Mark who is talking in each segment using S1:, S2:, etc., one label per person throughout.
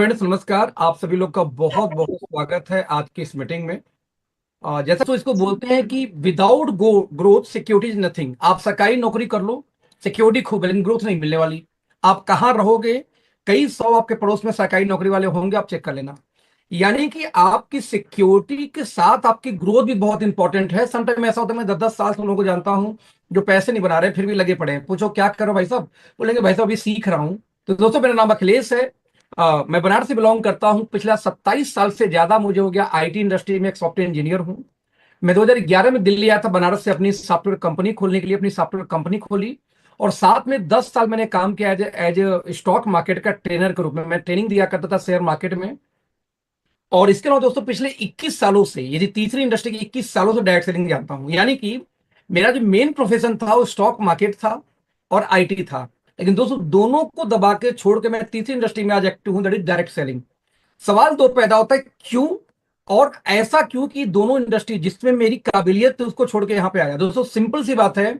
S1: Friends, नमस्कार। आप सभी लोग का बहुत बहुत स्वागत है आज की इस मीटिंग में। जैसा तो इसको बोलते हैं कि without growth security is nothing. आप सरकारी नौकरी कर लो, सिक्योरिटी खूब है, लेकिन ग्रोथ नहीं मिलने वाली। आप कहाँ रहोगे? कई सौ आपके पड़ोस में सरकारी नौकरी वाले होंगे, आप चेक कर लेना। यानी कि आपकी सिक्योरिटी के साथ आपकी ग्रोथ भी बहुत इंपॉर्टेंट है। समटाइम ऐसा होता है, मैं 10-10 साल से उन लोगों को जानता हूँ जो पैसे नहीं बना रहे फिर भी लगे पड़े हैं। पूछो क्या करो भाई साहब, बोलेंगे भाई साहब अभी सीख रहा हूँ। तो दोस्तों, मेरा नाम अखिलेश है। मैं बनारस से बिलोंग करता हूँ। पिछला 27 साल से ज्यादा मुझे हो गया आईटी इंडस्ट्री में, एक सॉफ्टवेयर इंजीनियर हूँ। मैं 2011 में दिल्ली आया था बनारस से अपनी सॉफ्टवेयर कंपनी खोलने के लिए। अपनी सॉफ्टवेयर कंपनी खोली और साथ में 10 साल मैंने काम किया एज ए स्टॉक मार्केट का ट्रेनर के रूप में। मैं ट्रेनिंग दिया करता था शेयर मार्केट में। और इसके अलावा दोस्तों, पिछले 21 सालों से, यदि तीसरी इंडस्ट्री की 21 सालों से डायरेक्ट सेलिंग जानता हूं। यानी कि मेरा जो मेन प्रोफेशन था वो स्टॉक मार्केट था और आईटी था। लेकिन दोस्तों, दोनों को दबा के छोड़ के मैं तीसरी इंडस्ट्री में आज एक्टिव हूं, दैट इज डायरेक्ट सेलिंग। सवाल दो पैदा होता है, क्यों? और ऐसा क्यों कि दोनों इंडस्ट्री जिसमें मेरी काबिलियत थी उसको छोड़ के यहां पे आया। दोस्तों, सिंपल सी बात है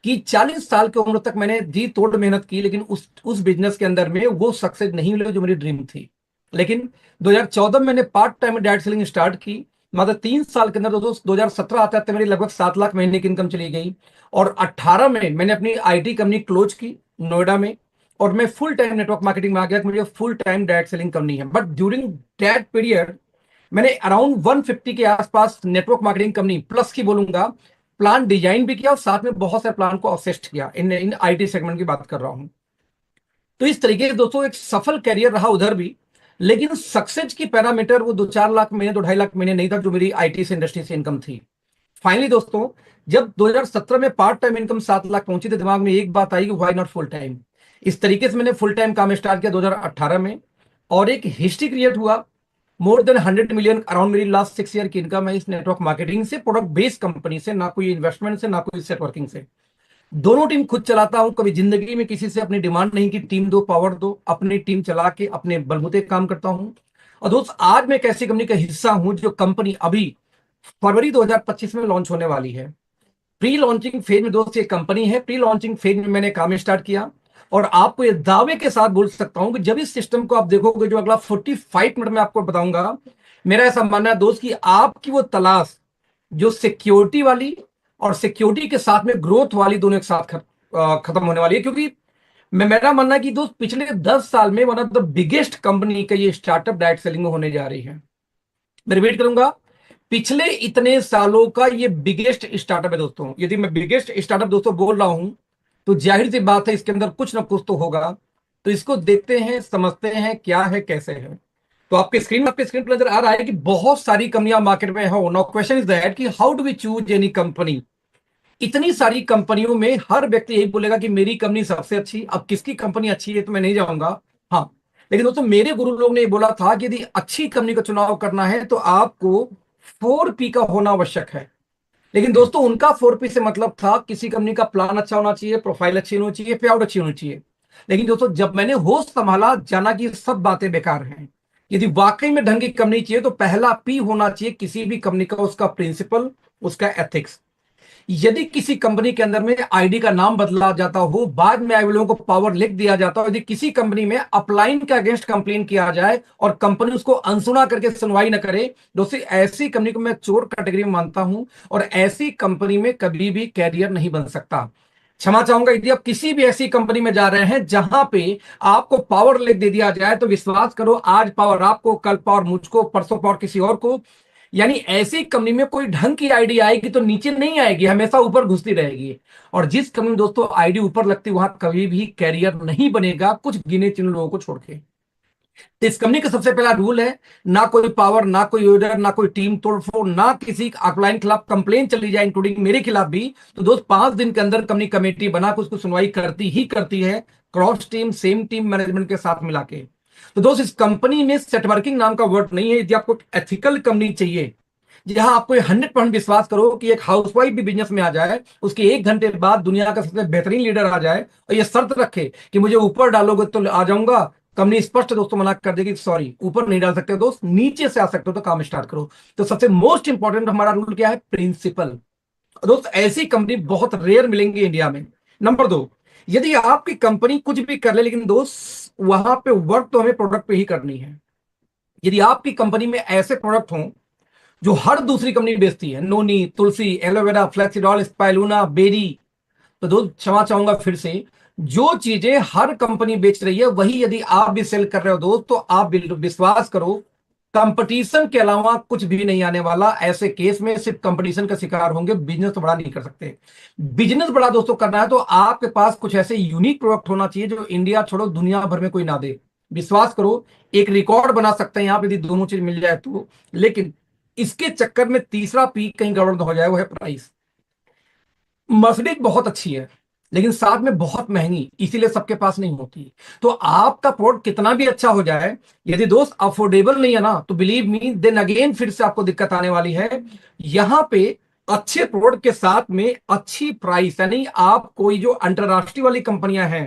S1: कि 40 साल की उम्र तक मैंने जी तोड़ मेहनत की, लेकिन उस बिजनेस के अंदर में वो सक्सेस नहीं मिली जो मेरी ड्रीम थी। लेकिन 2014 में मैंने part time direct selling start की। मात्र 3 साल के अंदर दोस्तों 2017 आते आते मेरी लगभग 7 लाख महीने की इनकम चली गई। और 18 में मैंने अपनी आईटी कंपनी क्लोज की नोएडा में। और मैं फुल टाइम नेटवर्क मार्केटिंग में आ गया कि मुझे फुल टाइम डायरेक्ट सेलिंग करनी है। बट ड्यूरिंग दैट पीरियड मैंने अराउंड 150 के आसपास नेटवर्क मार्केटिंग कंपनी प्लस की बोलूंगा प्लान डिजाइन भी किया और साथ में बहुत सारे प्लान को असिस्ट किया। इन आईटी सेगमेंट की बात कर रहा हूं। तो इस तरीके से दोस्तों एक सफल कैरियर रहा उधर भी। लेकिन सक्सेस की पैरामीटर वो 2-4 लाख महीने, 2-2.5 लाख महीने नहीं था जो मेरी आईटी से इंडस्ट्री से इनकम थी। फाइनली दोस्तों, जब 2017 में पार्ट टाइम इनकम 7 लाख पहुंची तो दिमाग में एक बात आई कि व्हाई नॉट फुल टाइम। इस तरीके से मैंने फुल टाइम काम स्टार्ट किया 2018 में। और एक हिस्ट्री क्रिएट हुआ। मोर देन 100 मिलियन अराउंड मेरी लास्ट 6 ईयर की इनकम है इस नेटवर्क मार्केटिंग से, प्रोडक्ट बेस्ड कंपनी से, ना कोई इन्वेस्टमेंट से, ना कोई नेटवर्किंग से। दोनों टीम खुद चलाता हूं। कभी जिंदगी में किसी से अपनी डिमांड नहीं की टीम दो, पावर दो। अपनी टीम चला के अपने बलबूते काम करता हूं। और दोस्त, आज मैं एक ऐसी कंपनी का हिस्सा हूं जो कंपनी अभी फरवरी 2025 में लॉन्च होने वाली है। प्री लॉन्चिंग फेज में दोस्त ये कंपनी है। प्री लॉन्चिंग फेज में मैंने काम स्टार्ट किया। और आपको ये दावे के साथ बोल सकता हूं कि जब इस सिस्टम को आप देखोगे जो अगला 45 मिनट में आपको बताऊंगा, मेरा ऐसा मानना है दोस्त कि आपकी वो तलाश जो सिक्योरिटी वाली और सिक्योरिटी के साथ में ग्रोथ वाली दोनों एक साथ खत्म होने वाली है। क्योंकि मेरा मानना है कि दोस्त पिछले 10 साल में one of the biggest company का ये स्टार्टअप डायरेक्ट सेलिंग में होने जा रही है। मैं रिपीट करूंगा, पिछले इतने सालों का ये बिगेस्ट स्टार्टअप है दोस्तों। यदि मैं बिगेस्ट स्टार्टअप दोस्तों बोल रहा हूं तो जाहिर सी बात है इसके अंदर कुछ ना कुछ तो होगा। तो इसको देखते हैं, समझते हैं क्या है, कैसे है। तो आपके स्क्रीन पर नजर आ रहा है कि बहुत सारी कंपनियां मार्केट में हो। नाउ क्वेश्चन इज दैट कि how do we choose any company. इतनी सारी कंपनियों में हर व्यक्ति यही बोलेगा कि मेरी कंपनी सबसे अच्छी। अब किसकी कंपनी अच्छी है तो मैं नहीं जाऊंगा। हाँ, लेकिन दोस्तों मेरे गुरु लोग ने ये बोला था कि यदि अच्छी कंपनी का चुनाव करना है तो आपको 4P का होना आवश्यक है। लेकिन दोस्तों उनका 4P से मतलब था किसी कंपनी का प्लान अच्छा होना चाहिए, प्रोफाइल अच्छी होनी चाहिए, पे आउट अच्छी होनी चाहिए। लेकिन दोस्तों जब मैंने होश संभाला, जाना कि ये सब बातें बेकार हैं। यदि वाकई में ढंग की कंपनी चाहिए तो पहला पी होना चाहिए किसी भी कंपनी का, उसका प्रिंसिपल, उसका एथिक्स। यदि किसी कंपनी के अंदर में आईडी का नाम बदला जाता हो, बाद में आई लोगों को पावर लिख दिया जाता हो, यदि किसी कंपनी में अपलाइन के अगेंस्ट कंप्लेन किया जाए और कंपनी उसको अनसुना करके सुनवाई न करे, दोस्तों ऐसी कंपनी को मैं चोर कैटेगरी में मानता हूं। और ऐसी कंपनी में कभी भी कैरियर नहीं बन सकता। क्षमा चाहूंगा, यदि आप किसी भी ऐसी कंपनी में जा रहे हैं जहां पे आपको पावर लिख दे दिया जाए तो विश्वास करो, आज पावर आपको, कल पावर मुझको, परसों पावर किसी और को। यानी ऐसी कंपनी में कोई ढंग की आईडी आएगी तो नीचे नहीं आएगी, हमेशा ऊपर घुसती रहेगी। और जिस कंपनी में दोस्तों आईडी ऊपर लगती वहां कभी भी कैरियर नहीं बनेगा, कुछ गिने चुने लोगों को छोड़ के। तो इस कंपनी का सबसे पहला रूल है, ना कोई पावर, ना कोई ऑर्डर, ना कोई टीम तोड़फोड़, ना किसी अपलाइन खिलाफ कंप्लेन चली जाए इंक्लूडिंग मेरे खिलाफ भी, तो दोस्त 5 दिन के अंदर कंपनी कमेटी बना के उसको सुनवाई करती ही करती है, cross team, same team management के साथ मिला के। तो दोस्त इस कंपनी में सेटवर्किंग नाम का वर्ड नहीं है। यदि आपको एथिकल कंपनी चाहिए जहां आपको 100% विश्वास करो कि एक हाउसवाइफ भी बिजनेस में आ जाए, उसके 1 घंटे बाद दुनिया का सबसे बेहतरीन लीडर आ जाए और ये शर्त रखे कि मुझे ऊपर डालोगे तो आ जाऊंगा, कंपनी स्पष्ट दोस्तों मना कर देगी, सॉरी ऊपर नहीं डाल सकते दोस्त, नीचे से आ सकते हो तो काम स्टार्ट करो। तो सबसे मोस्ट इंपॉर्टेंट हमारा रूल क्या है? प्रिंसिपल। दोस्त ऐसी कंपनी बहुत रेयर मिलेंगी इंडिया में। नंबर 2, यदि आपकी कंपनी कुछ भी कर ले लेकिन दोस्त वहां पे वर्क तो हमें प्रोडक्ट पे ही करनी है। यदि आपकी कंपनी में ऐसे प्रोडक्ट हों जो हर दूसरी कंपनी बेचती है, नोनी, तुलसी, एलोवेरा, फ्लेक्सीडॉल, स्पाइलूना, बेरी, तो दोस्त क्षमा चाहूंगा फिर से, जो चीजें हर कंपनी बेच रही है वही यदि आप भी सेल कर रहे हो दोस्त, तो आप विश्वास करो, कंपटीशन के अलावा कुछ भी नहीं आने वाला। ऐसे केस में सिर्फ कंपटीशन का शिकार होंगे, बिजनेस तो बड़ा नहीं कर सकते। बिजनेस बड़ा दोस्तों करना है तो आपके पास कुछ ऐसे यूनिक प्रोडक्ट होना चाहिए जो इंडिया छोड़ो दुनिया भर में कोई ना दे। विश्वास करो, एक रिकॉर्ड बना सकते हैं आप यदि दोनों चीज मिल जाए तो। लेकिन इसके चक्कर में तीसरा पी कहीं गड़बड़ न हो जाए, वो है प्राइस। मर्सिडीज बहुत अच्छी है लेकिन साथ में बहुत महंगी, इसीलिए सबके पास नहीं होती। तो आपका प्रोडक्ट कितना भी अच्छा हो जाए, यदि दोस्त अफोर्डेबल नहीं है ना, तो बिलीव मी देन अगेन फिर से आपको दिक्कत आने वाली है। यहां पे अच्छे प्रोडक्ट के साथ में अच्छी प्राइस, यानी आप कोई जो अंतरराष्ट्रीय वाली कंपनियां हैं,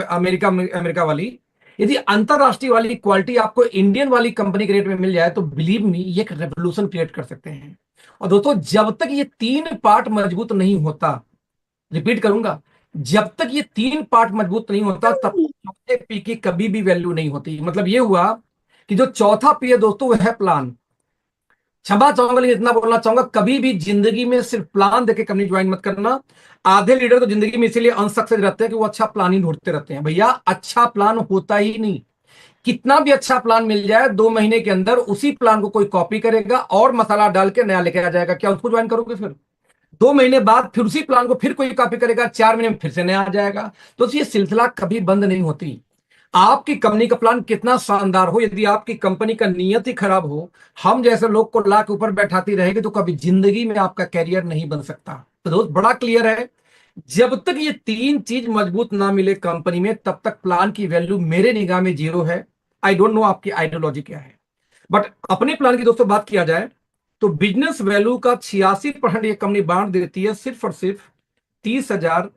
S1: अमेरिका अमेरिका वाली, यदि अंतरराष्ट्रीय वाली क्वालिटी आपको इंडियन वाली कंपनी के रेट में मिल जाए, तो बिलीव मी ये एक रेवोल्यूशन क्रिएट कर सकते हैं। और दोस्तों जब तक ये तीन पार्ट मजबूत नहीं होता, रिपीट करूंगा, जब तक ये तीन पार्ट मजबूत नहीं होता तब तक चौथे पी की कभी भी वैल्यू नहीं होती। मतलब ये हुआ कि जो चौथा पी है दोस्तों, वह है प्लान। क्षमा चाहूंगा लेकिन इतना बोलना चाहूंगा, कभी भी जिंदगी में सिर्फ प्लान देके कंपनी ज्वाइन मत करना। आधे लीडर तो जिंदगी में इसीलिए अनसक्सेस रहते हैं कि वो अच्छा प्लान ही ढूंढते रहते हैं। भैया अच्छा प्लान होता ही नहीं। कितना भी अच्छा प्लान मिल जाए, 2 महीने के अंदर उसी प्लान को कोई कॉपी करेगा और मसाला डाल के नया लेके आ जाएगा। क्या उसको ज्वाइन करोगे फिर? 2 महीने बाद फिर उसी प्लान को फिर कोई कॉपी करेगा, 4 महीने में फिर से नया आ जाएगा। तो ये सिलसिला कभी बंद नहीं होती। आपकी कंपनी का प्लान कितना शानदार हो, यदि आपकी कंपनी का नियत ही खराब हो, हम जैसे लोग को ला के ऊपर बैठाती रहेगी, तो कभी जिंदगी में आपका कैरियर नहीं बन सकता। तो दोस्त बड़ा क्लियर है, जब तक ये तीन चीज मजबूत ना मिले कंपनी में, तब तक प्लान की वैल्यू मेरे निगाह में जीरो है। आई डोंट नो आपकी आइडियोलॉजी क्या है, बट अपने प्लान की दोस्तों बात किया जाए तो बिजनेस वैल्यू का 86% ये कंपनी बांट देती है सिर्फ और सिर्फ 30,000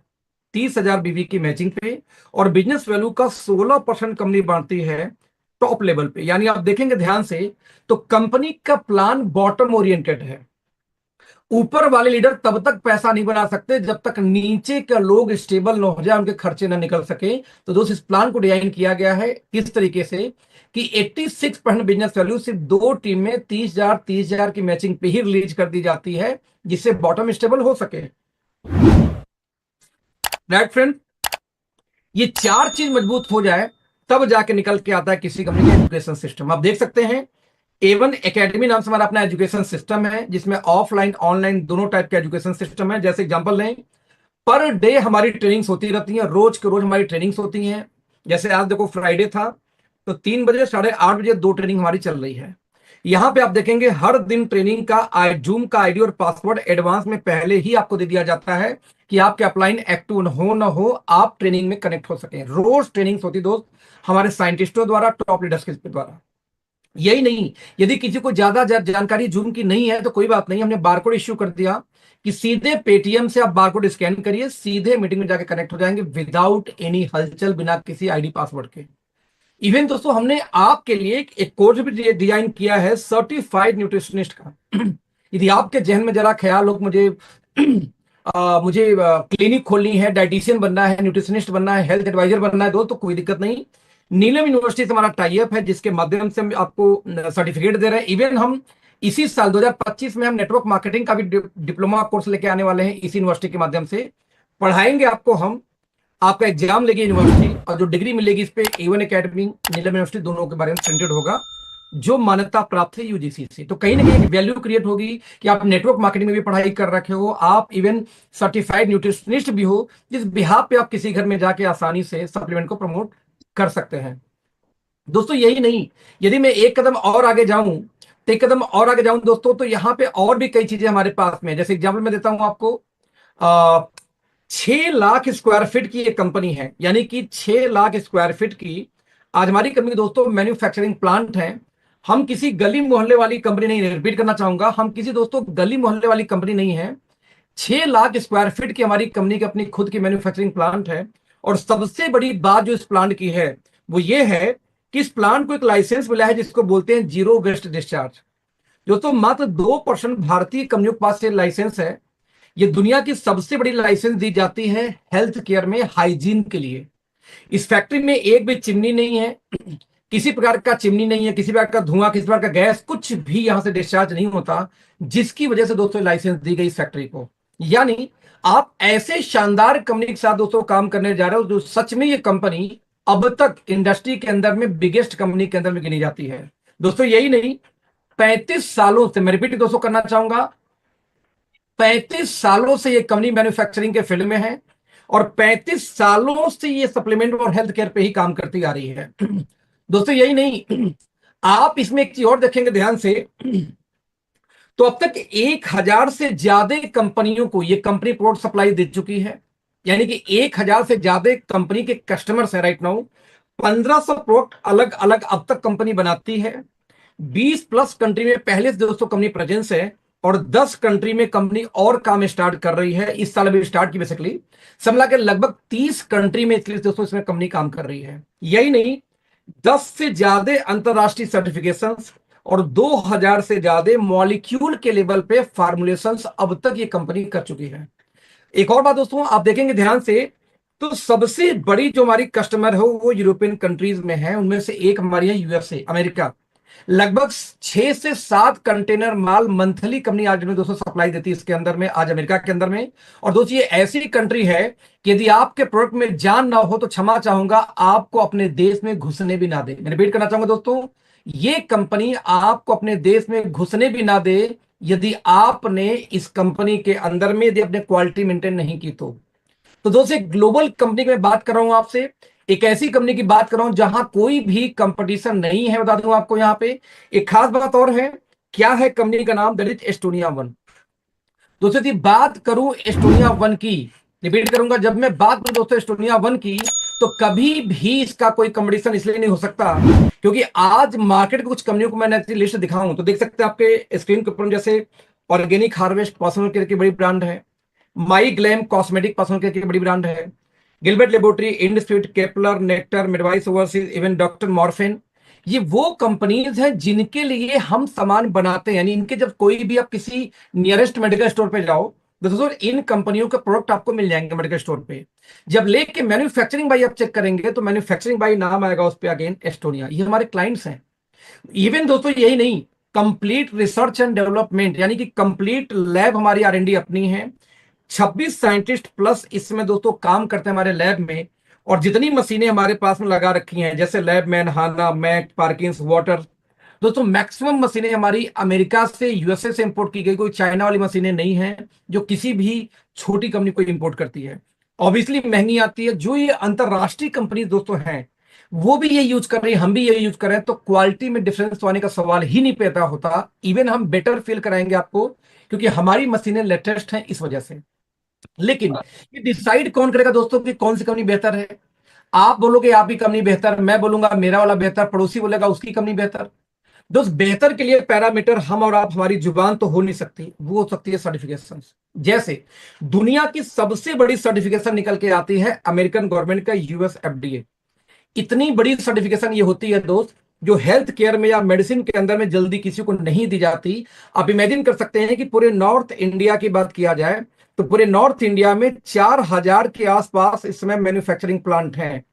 S1: 30,000 बीवी की मैचिंग पे, और बिजनेस वैल्यू का 16% कंपनी बांटती है टॉप लेवल पे। यानी आप देखेंगे ध्यान से तो कंपनी का प्लान बॉटम ओरिएंटेड है। ऊपर वाले लीडर तब तक पैसा नहीं बना सकते जब तक नीचे के लोग स्टेबल न हो जाए, उनके खर्चे ना निकल सके। तो दोस्त इस प्लान को डिजाइन किया गया है किस तरीके से कि 86% बिजनेस वैल्यू सिर्फ दो टीम में 30,000 की मैचिंग पे ही रिलीज कर दी जाती है, जिससे बॉटम स्टेबल हो सके। राइट फ्रेंड, ये चार चीज मजबूत हो जाए तब जाके निकल के आता है किसी कंपनी का एजुकेशन सिस्टम। आप देख सकते हैं A1 एकेडमी नाम से हमारा अपना एजुकेशन सिस्टम है, जिसमें ऑफलाइन ऑनलाइन दोनों टाइप के एजुकेशन सिस्टम है। जैसे एग्जांपल लें, पर डे हमारी ट्रेनिंग्स होती रहती हैं, रोज के रोज हमारी ट्रेनिंग्स होती हैं। जैसे आज देखो फ्राइडे था, तो 3 बजे 8:30 दो ट्रेनिंग हमारी चल रही है। यहां पे आप देखेंगे हर दिन ट्रेनिंग का जूम का आईडी और पासवर्ड एडवांस में पहले ही आपको दे दिया जाता है कि आपके अपलाइन एक्टिव हो ना हो, आप ट्रेनिंग में कनेक्ट हो सके। रोज ट्रेनिंग्स होती दोस्त हमारे साइंटिस्टों द्वारा, टॉप लीडर्स के द्वारा। यही नहीं, यदि किसी को ज्यादा जानकारी जूम की नहीं है तो कोई बात नहीं, हमने बारकोड इश्यू कर दिया कि सीधे पेटीएम से आप बारकोड स्कैन करिए, सीधे मीटिंग में जाके कनेक्ट हो जाएंगे विदाउट एनी हलचल, बिना किसी आईडी पासवर्ड के। इवन दोस्तों हमने आपके लिए एक कोर्स भी डिजाइन किया है सर्टिफाइड न्यूट्रिशनिस्ट का। यदि आपके जहन में जरा ख्याल हो मुझे मुझे क्लिनिक खोलनी है, डाइटिशियन बनना है, न्यूट्रिशनिस्ट बनना है, हेल्थ एडवाइजर बनना है दोस्त, तो कोई दिक्कत नहीं। नीलम यूनिवर्सिटी से हमारा टाई अप है, जिसके माध्यम से हम आपको सर्टिफिकेट दे रहे हैं। इवन हम इसी साल 2025 में हम नेटवर्क मार्केटिंग का भी डिप्लोमा कोर्स लेके आने वाले हैं, इसी यूनिवर्सिटी के माध्यम से पढ़ाएंगे आपको हम। आपका एग्जाम लेगी यूनिवर्सिटी और जो डिग्री मिलेगी इस पे A1 एकेडमी, नीलम यूनिवर्सिटी दोनों के बारे में प्रिंटेड होगा, जो मान्यता प्राप्त है यूजीसी से। तो कहीं ना कहीं वैल्यू क्रिएट होगी कि आप नेटवर्क मार्केटिंग में भी पढ़ाई कर रखे हो, आप इवन सर्टिफाइड न्यूट्रिशनिस्ट भी हो, जिस बिहाफ पे आप किसी घर में जाके आसानी से सप्लीमेंट को प्रमोट कर सकते हैं। दोस्तों यही नहीं, यदि मैं एक कदम और आगे जाऊं, तो एक कदम और आगे जाऊं दोस्तों, तो यहाँ पे और भी कई चीजें हमारे पास में। जैसे एग्जाम्पल मैं देता हूं आपको, 6 लाख स्क्वायर फीट की एक कंपनी है, यानी कि 6 लाख स्क्वायर फीट की आज हमारी कंपनी दोस्तों मैन्युफैक्चरिंग प्लांट है। हम किसी गली मोहल्ले वाली कंपनी नहीं, रिपीट करना चाहूंगा, हम किसी दोस्तों गली मोहल्ले वाली कंपनी नहीं है। 6 लाख स्क्वायर फीट की हमारी कंपनी की अपनी खुद की मैन्युफैक्चरिंग प्लांट है। और सबसे बड़ी बात जो इस प्लांट की है वो ये है कि इस प्लांट को एक लाइसेंस मिला है जिसको बोलते हैं जीरो वेस्ट डिस्चार्ज। दोस्तों मात्र 2% भारतीय कंपनियों के पास ये लाइसेंस है। ये दुनिया की सबसे बड़ी लाइसेंस दी जाती है हेल्थ केयर में हाइजीन के लिए। इस फैक्ट्री में एक भी चिमनी नहीं है, किसी प्रकार का चिमनी नहीं है, किसी प्रकार का धुआं, किसी प्रकार का गैस, कुछ भी यहां से डिस्चार्ज नहीं होता, जिसकी वजह से दोस्तों लाइसेंस दी गई इस फैक्ट्री को। यानी आप ऐसे शानदार कंपनी के साथ दोस्तों काम करने जा रहे हो जो सच में ये कंपनी अब तक इंडस्ट्री के अंदर में बिगेस्ट कंपनी के अंदर में गिनी जाती है। दोस्तों यही नहीं, 35 सालों से, मैं रिपीट दोस्तों करना चाहूंगा, 35 सालों से ये कंपनी मैन्युफैक्चरिंग के फील्ड में है और 35 सालों से ये सप्लीमेंट और हेल्थ केयर पे ही काम करती आ रही है। दोस्तों यही नहीं, आप इसमें एक चीज और देखेंगे ध्यान से, तो अब तक 1000 से ज्यादा कंपनियों को ये कंपनी प्रोडक्ट सप्लाई दे चुकी है। यानी कि 1000 से ज्यादा कंपनी के कस्टमर्स है राइट नाउ। 1500 प्रोडक्ट अलग अलग अब तक कंपनी बनाती है। 20 प्लस कंट्री में पहले से दोस्तों कंपनी प्रेजेंस है और 10 कंट्री में कंपनी और काम स्टार्ट कर रही है, इस साल अभी स्टार्ट की बेसिकली। सब मिला के लगभग 30 कंट्री में इसलिए दोस्तों इसमें कंपनी काम कर रही है। यही नहीं, 10 से ज्यादा अंतरराष्ट्रीय सर्टिफिकेशंस और 2000 से ज्यादा मॉलिक्यूल के लेवल पे फार्मुलेशंस अब तक ये कंपनी कर चुकी है। एक और बात दोस्तों आप देखेंगे ध्यान से, तो सबसे बड़ी जो हमारी कस्टमर है वो यूरोपियन कंट्रीज में है, उनमें से एक हमारी है यूएसए, अमेरिका। लगभग 6 से 7 कंटेनर माल मंथली कंपनी आज में दोस्तों सप्लाई देती है इसके अंदर में, आज अमेरिका के अंदर में। और दोस्तों ये ऐसी कंट्री है कि यदि आपके प्रोडक्ट में जान ना हो तो क्षमा चाहूंगा, आपको अपने देश में घुसने भी ना दे। मैं रिपीट करना चाहूंगा दोस्तों, ये कंपनी आपको अपने देश में घुसने भी ना दे यदि आपने इस कंपनी के अंदर में यदि अपने क्वालिटी मेंटेन नहीं की तो दोस्तों एक ग्लोबल कंपनी की मैं बात कर रहा हूं आपसे, एक ऐसी कंपनी की बात कर रहा हूं जहां कोई भी कंपटीशन नहीं है। बता दूं आपको यहां पे एक खास बात और है, क्या है कंपनी का नाम, दैट इज एस्टोनिया वन। दोस्तों यदि बात करूं एस्टोनिया वन की, रिपीट करूंगा, जब मैं बात करूं दोस्तों एस्टोनिया वन की, तो कभी भी इसका कोई कंपटीशन इसलिए नहीं हो सकता क्योंकि आज मार्केट की कुछ कंपनियों को मैंने लिस्ट दिखाऊं तो देख सकते हैं आपके स्क्रीन के ऊपर, जैसे ऑर्गेनिक हार्वेस्ट पर्सनल केयर की बड़ी ब्रांड है, My Glam cosmetic personal care की बड़ी ब्रांड है, Gilbert laboratory, industries, Kepler, Nectar, Midwise overseas, even doctor Morepen. ये वो कंपनीज हैं जिनके लिए हम सामान बनाते हैं। यानी इनके जब कोई भी आप किसी नियरेस्ट मेडिकल स्टोर पे जाओ तो दोस्तों इन कंपनियों के प्रोडक्ट आपको मिल जाएंगे मेडिकल स्टोर पे। जब लेके मैन्युफैक्चरिंग बाई आप चेक करेंगे तो मैन्युफैक्चरिंग बाई नाम आएगा उस पर, अगेन एस्टोनिया, ये हमारे क्लाइंट्स हैं। इवन दोस्तों यही नहीं, कंप्लीट रिसर्च एंड डेवलपमेंट, यानी कि कंप्लीट लैब हमारी R&D अपनी है। 26 साइंटिस्ट प्लस इसमें दोस्तों काम करते हैं हमारे लैब में। और जितनी मशीनें हमारे पास में लगा रखी हैं, जैसे लैबमैन, हाना, मैक, पार्किंस, वाटर, दोस्तों मैक्सिमम मशीनें हमारी अमेरिका से, यूएसए से इंपोर्ट की गई, कोई चाइना वाली मशीनें नहीं है जो किसी भी छोटी कंपनी को इंपोर्ट करती है। ऑब्वियसली महंगी आती है। जो ये अंतरराष्ट्रीय कंपनी दोस्तों हैं वो भी ये यूज कर रही है, हम भी ये यूज कर रहे हैं, तो क्वालिटी में डिफरेंस तो आने का सवाल ही नहीं पैदा होता। इवन हम बेटर फील कराएंगे आपको क्योंकि हमारी मशीनें लेटेस्ट हैं इस वजह से। लेकिन ये डिसाइड कौन करेगा दोस्तों कि कौन सी कंपनी बेहतर है? आप बोलोगे आपकी कंपनी बेहतर, मैं बोलूंगा मेरा वाला बेहतर, पड़ोसी बोलेगा उसकी कंपनी बेहतर। दोस्त बेहतर के लिए पैरामीटर हम और आप, हमारी जुबान तो हो नहीं सकती, वो हो सकती है सर्टिफिकेशन। जैसे दुनिया की सबसे बड़ी सर्टिफिकेशन निकल के आती है अमेरिकन गवर्नमेंट का, यूएस FDA। इतनी बड़ी सर्टिफिकेशन ये होती है दोस्त जो हेल्थ केयर में या मेडिसिन के अंदर में जल्दी किसी को नहीं दी जाती। आप इमेजिन कर सकते हैं कि पूरे नॉर्थ इंडिया की बात किया जाए तो पूरे नॉर्थ इंडिया में 4000 के आसपास इस समय मैन्युफैक्चरिंग प्लांट हैं।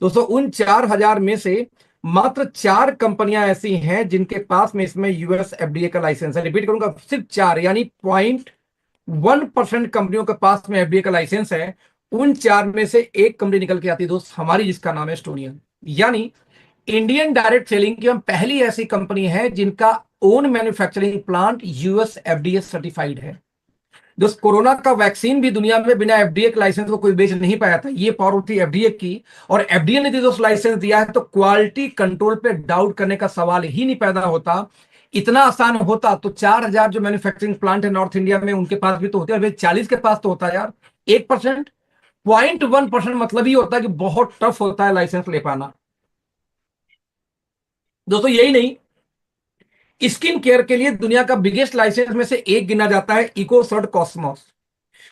S1: दोस्तों उन 4000 में से मात्र 4 कंपनियां ऐसी हैं जिनके पास में इसमें यूएस FDA का लाइसेंस है। रिपीट करूंगा, सिर्फ 4, यानी 0.1% कंपनियों के पास में FDA का लाइसेंस है। उन 4 में से एक कंपनी निकल के आती है दोस्त हमारी, जिसका नाम है एस्टोनिया। यानी इंडियन डायरेक्ट सेलिंग की हम पहली ऐसी कंपनी है जिनका own manufacturing plant US FDA certified है। दोस्त कोरोना का वैक्सीन भी दुनिया में बिना FDA के लाइसेंस को कोई बेच नहीं पाया था, ये पावर थी FDA की। और FDA ने दोस्त लाइसेंस दिया है तो क्वालिटी कंट्रोल पे डाउट करने का सवाल ही नहीं पैदा होता। इतना आसान होता तो 4000 जो मैन्युफैक्चरिंग प्लांट है नॉर्थ इंडिया में उनके पास भी तो होते हैं, 40 के पास तो होता है यार। 1%, 0.1% मतलब ही होता है कि बहुत टफ होता है लाइसेंस ले पाना। दोस्तों यही नहीं, स्किन केयर के लिए दुनिया का बिगेस्ट लाइसेंस में से एक गिना जाता है इकोसर्ट कॉस्मोस।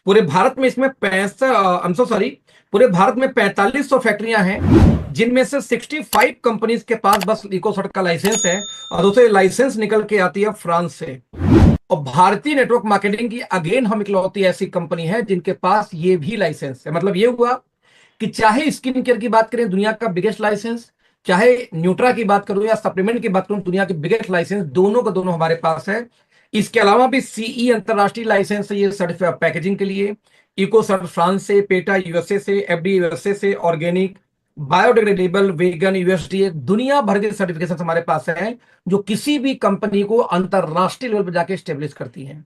S1: पूरे भारत में इसमें 65, पूरे भारत में 4500 फैक्ट्रियां हैं जिनमें से 65 कंपनीज के पास बस इकोसर्ट का लाइसेंस है। और दूसरे लाइसेंस निकल के आती है फ्रांस से। और भारतीय नेटवर्क मार्केटिंग की अगेन हम इकलौती ऐसी कंपनी है जिनके पास ये भी लाइसेंस है। मतलब ये हुआ कि चाहे स्किन केयर की बात करें, दुनिया का बिगेस्ट लाइसेंस, चाहे न्यूट्रा की बात करूं या सप्लीमेंट की बात करूं, दुनिया के बिगेस्ट लाइसेंस दोनों का दोनों हमारे पास है। इसके अलावा भी सीई अंतरराष्ट्रीय लाइसेंस है ये सर्टिफाइड पैकेजिंग के लिए, इको सर्ट फ्रांस से, पेटा यूएसए से, एफडी यूएसए से, ऑर्गेनिक, बायोडिग्रेडेबल, वेगन, यूएसडीए, दुनिया भर के सर्टिफिकेशन हमारे पास है जो किसी भी कंपनी को अंतरराष्ट्रीय लेवल पर जाके स्टेब्लिश करती हैं।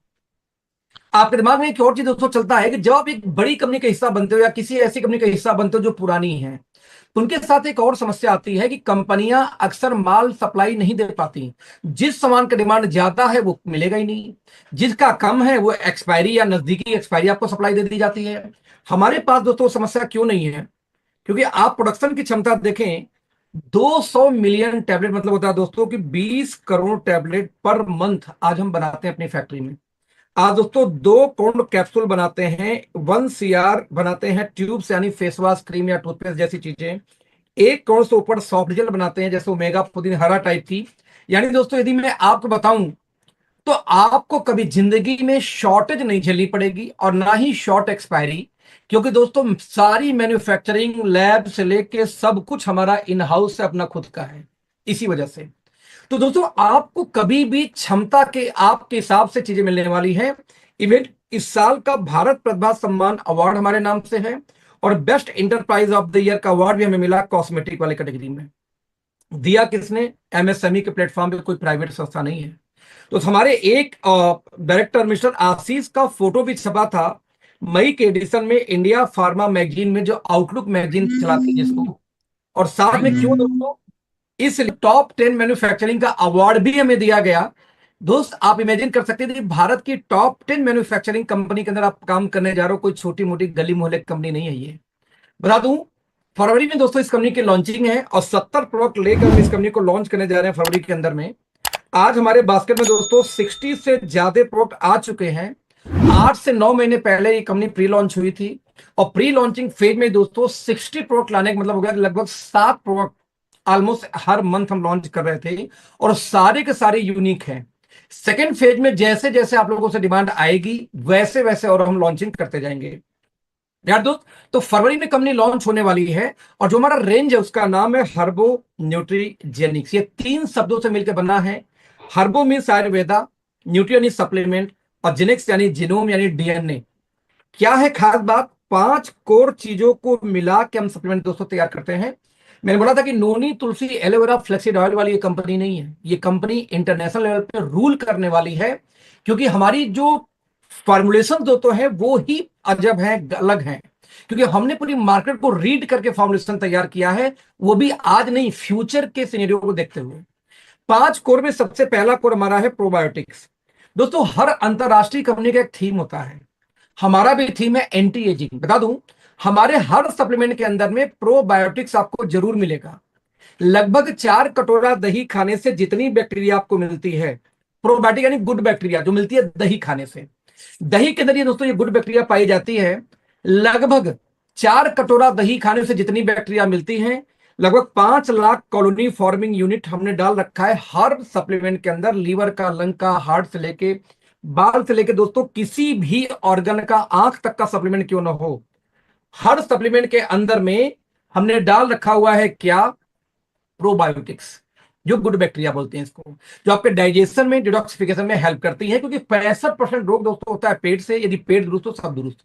S1: आपके दिमाग में एक और चीज दोस्तों चलता है कि जब आप एक बड़ी कंपनी का हिस्सा बनते हो या किसी ऐसी कंपनी का हिस्सा बनते हो जो पुरानी है, तो उनके साथ एक और समस्या आती है कि कंपनियां अक्सर माल सप्लाई नहीं दे पाती। जिस सामान का डिमांड ज्यादा है वो मिलेगा ही नहीं, जिसका कम है वो एक्सपायरी या नजदीकी एक्सपायरी आपको सप्लाई दे दी जाती है। हमारे पास दोस्तों समस्या क्यों नहीं है? क्योंकि आप प्रोडक्शन की क्षमता देखें, 200 मिलियन टैबलेट, मतलब होता है दोस्तों कि 20 करोड़ टैबलेट पर मंथ आज हम बनाते हैं अपनी फैक्ट्री में। आज दोस्तों 2 करोड़ कैप्सूल बनाते हैं, 1 CR बनाते हैं ट्यूब्स यानी फेस वॉश, क्रीम या टूथपेस्ट जैसी चीजें, 1 करोड़ से ऊपर सॉफ्ट जेल बनाते हैं जैसे ओमेगा पुदीन हरा टाइप की। यानी दोस्तों यदि मैं आपको बताऊं तो आपको कभी जिंदगी में शॉर्टेज नहीं झेलनी पड़ेगी और ना ही शॉर्ट एक्सपायरी, क्योंकि दोस्तों सारी मैन्युफैक्चरिंग लैब से लेके सब कुछ हमारा इन हाउस से अपना खुद का है। इसी वजह से तो दोस्तों आपको कभी भी क्षमता के आपके हिसाब से चीजें मिलने वाली है। इवेंट इस साल का भारत प्रतिभा सम्मान अवार्ड हमारे नाम से है और best enterprise of the year का अवार्ड भी हमें मिला कॉस्मेटिक वाले कैटेगरी में। दिया किसने? एमएसएमई के प्लेटफॉर्म पे, कोई प्राइवेट संस्था नहीं है। तो हमारे एक डायरेक्टर मिस्टर आशीष का फोटो भी छपा था मई के एडिशन में इंडिया फार्मा मैगजीन में, जो आउटलुक मैगजीन चलाती है जिसको। और साथ में क्यों दोस्तों, इस टॉप 10 मैन्युफैक्चरिंग का अवार्ड भी हमें दिया गया। दोस्त आप इमेजिन कर सकते थे भारत की टॉप 10 मैन्युफैक्चरिंग कंपनी के अंदर आप काम करने जा रहे हो, कोई छोटी मोटी गली मोहल्ले कंपनी नहीं है ये। बता दूं, फरवरी में दोस्तों इस कंपनी की लॉन्चिंग है और 70 प्रोडक्ट लेकर हम इस कंपनी को लॉन्च करने जा रहे हैं फरवरी के अंदर में। आज हमारे बास्केट में दोस्तों 60 से ज्यादा प्रोडक्ट आ चुके हैं। 8 से 9 महीने पहले ये कंपनी प्री लॉन्च हुई थी और प्री लॉन्चिंग फेज में दोस्तों 60 प्रोडक्ट लाने का मतलब हो गया लगभग 7 प्रोडक्ट ऑलमोस्ट हर मंथ हम लॉन्च कर रहे थे और सारे के सारे यूनिक हैं। सेकेंड फेज में जैसे जैसे आप लोगों से डिमांड आएगी वैसे वैसे और हम लॉन्चिंग करते जाएंगे यार दोस्त। तो फरवरी में कंपनी लॉन्च होने वाली है और जो हमारा रेंज है उसका नाम है हर्बो न्यूट्रीजेनिक्स। ये 3 शब्दों से मिलकर बना है। हर्बो मीन्स आयुर्वेदा, न्यूट्री यानी सप्लीमेंट और जेनिक्स यानी जीनोम यानी डीएनए। क्या है खास बात? 5 कोर चीजों को मिला के हम सप्लीमेंट दोस्तों तैयार करते हैं। मैंने बोला था कि नोनी, तुलसी, एलोवेरा, फ्लेक्सीड ऑयल वाली ये कंपनी नहीं है। ये कंपनी इंटरनेशनल लेवल पे रूल करने वाली है, क्योंकि हमारी जो फॉर्मुलेशन दोस्तों है वो ही अजब है, अलग है। क्योंकि हमने पूरी मार्केट को रीड करके फॉर्मुलेशन तैयार किया है, वो भी आज नहीं, फ्यूचर के सिनेरियो को देखते हुए। 5 कोर में सबसे पहला कोर हमारा है प्रोबायोटिक्स। दोस्तों हर अंतरराष्ट्रीय कंपनी का एक थीम होता है, हमारा भी थीम है एंटी एजिंग। बता दूं, हमारे हर सप्लीमेंट के अंदर में प्रोबायोटिक्स आपको जरूर मिलेगा। लगभग 4 कटोरा दही खाने से जितनी बैक्टीरिया आपको मिलती है, प्रोबायोटिक यानी गुड बैक्टीरिया जो मिलती है दही खाने से, दही के अंदर ये दोस्तों ये गुड बैक्टीरिया पाई जाती है। लगभग 4 कटोरा दही खाने से जितनी बैक्टीरिया मिलती है, लगभग 5 लाख कॉलोनी फॉर्मिंग यूनिट हमने डाल रखा है हर सप्लीमेंट के अंदर। लीवर का, लंग का, हार्ट से लेके बाल से लेके दोस्तों किसी भी ऑर्गन का, आंख तक का सप्लीमेंट क्यों ना हो, हर सप्लीमेंट के अंदर में हमने डाल रखा हुआ है क्या? प्रोबायोटिक्स, जो गुड बैक्टीरिया बोलते हैं इसको, जो आपके डाइजेशन में, डिटॉक्सिफिकेशन में हेल्प करती है। क्योंकि 65% रोग दोस्तों होता है पेट से, यदि पेट दुरुस्त हो सब दुरुस्त।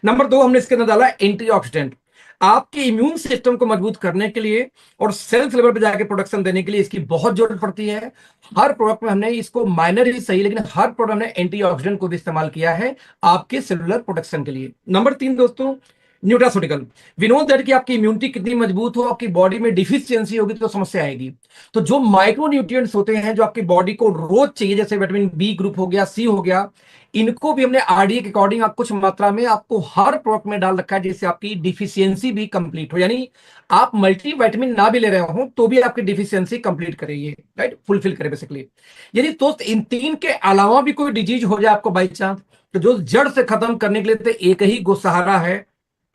S1: नंबर 2 हमने इसके अंदर डाला एंटीऑक्सीडेंट, आपके इम्यून सिस्टम को मजबूत करने के लिए और सेल्स लेवल पर जाके प्रोडक्शन देने के लिए इसकी बहुत जरूरत पड़ती है। हर प्रोडक्ट में हमने इसको, माइनर ही सही लेकिन हर प्रोडक्ट हमने एंटीऑक्सीडेंट को भी इस्तेमाल किया है आपके सेलुलर प्रोटेक्शन के लिए। नंबर 3 दोस्तों न्यूट्रास्यूटिकल। वी नो दैट कि आपकी इम्यूनिटी कितनी मजबूत हो, आपकी बॉडी में डिफिशियंसी होगी तो समस्या आएगी। तो जो माइक्रो न्यूट्रिएंट्स होते हैं जो आपकी बॉडी को रोज चाहिए, जैसे विटामिन बी ग्रुप हो गया, सी हो गया, इनको भी हमने आरडीए के अकॉर्डिंग कुछ मात्रा में आपको हर प्रोडक्ट में डाल रखा है, जिससे आपकी डिफिशियंसी भी कंप्लीट हो। यानी आप मल्टी विटामिन ना भी ले रहे हो तो भी आपकी डिफिशियंसी कंप्लीट करेगी, राइट, फुलफिल करे बेसिकली। यदि दोस्त इन 3 के अलावा भी कोई डिजीज हो जाए आपको बाई चांस, तो जो जड़ से खत्म करने के लिए तो एक ही गुस्सहारा है,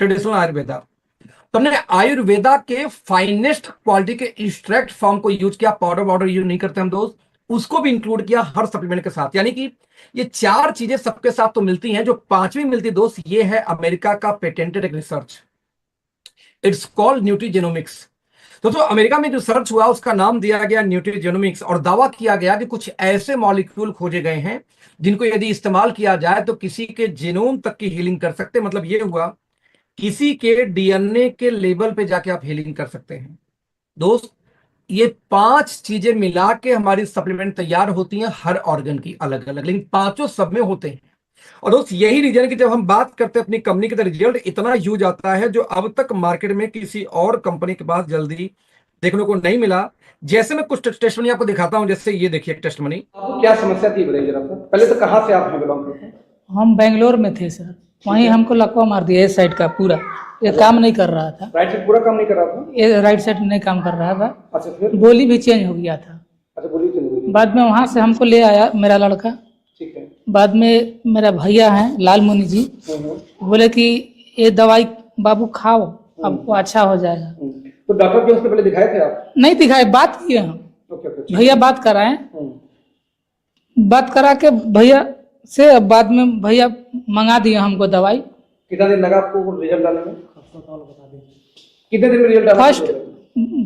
S1: ट्रेडिशनल आयुर्वेदा। तो हमने आयुर्वेदा के फाइनेस्ट क्वालिटी के एक्सट्रैक्ट फॉर्म को यूज किया, पाउडर वाउडर यूज नहीं करते हम दोस्त, उसको भी इंक्लूड किया हर सप्लीमेंट के साथ। यानी कि ये 4 चीजें सबके साथ तो मिलती हैं, जो 5वीं मिलती दोस्त ये है अमेरिका का पेटेंटेड एक रिसर्च, इट्स कॉल्ड न्यूट्रीजेनोमिक्स। दोस्तों अमेरिका में जो सर्च हुआ उसका नाम दिया गया न्यूट्रीजेनोमिक्स, और दावा किया गया कि कुछ ऐसे मॉलिक्यूल खोजे गए हैं जिनको यदि इस्तेमाल किया जाए तो किसी के जीनोम तक की हीलिंग कर सकते हैं। मतलब ये हुआ किसी के डीएनए के लेवल पे जाके आप हीलिंग कर सकते हैं। दोस्त ये 5 चीजें मिला के हमारी सप्लीमेंट तैयार होती हैं, हर ऑर्गन की अलग अलग, लेकिन पांचों सब में होते हैं। और दोस्त यही रीजन है कि जब हम बात करते हैं अपनी कंपनी के, तो रिजल्ट इतना ह्यूज आता है जो अब तक मार्केट में किसी और कंपनी के पास जल्दी देखने को नहीं मिला। जैसे मैं कुछ टेस्टमनी आपको दिखाता हूं, जैसे ये देखिए टेस्टमनी। आपको क्या समस्या थी बताइए जरा सा। पहले तो कहाँ से आप हैं बिलोंग करते हैं?
S2: हम बेंगलोर में थे सर, वहीं हमको लकवा मार दिया इस साइड का पूरा, ये काम नहीं कर रहा था।
S1: राइट साइड पूरा काम नहीं कर रहा था?
S2: ये राइट साइड नहीं काम कर रहा था।
S1: अच्छा फिर?
S2: बोली भी चेंज हो गया था।
S1: अच्छा बोली चेंज हो गई।
S2: बाद में वहाँ से हमको ले आया मेरा लड़का।
S1: ठीक है।
S2: बाद में मेरा भैया हैं लाल मुनि जी, बोले कि ये दवाई बाबू खाओ, आपको अच्छा हो जाएगा।
S1: तो डॉक्टर के उससे पहले दिखाए थे आप?
S2: नहीं दिखाए, बात किए हम। भैया बात कराए, बात करा के भैया से बाद में भैया मंगा दिए हमको दवाई।
S1: कितना दिन लगा आपको रिजल्ट आने में? कितने दिन में रिजल्ट आया?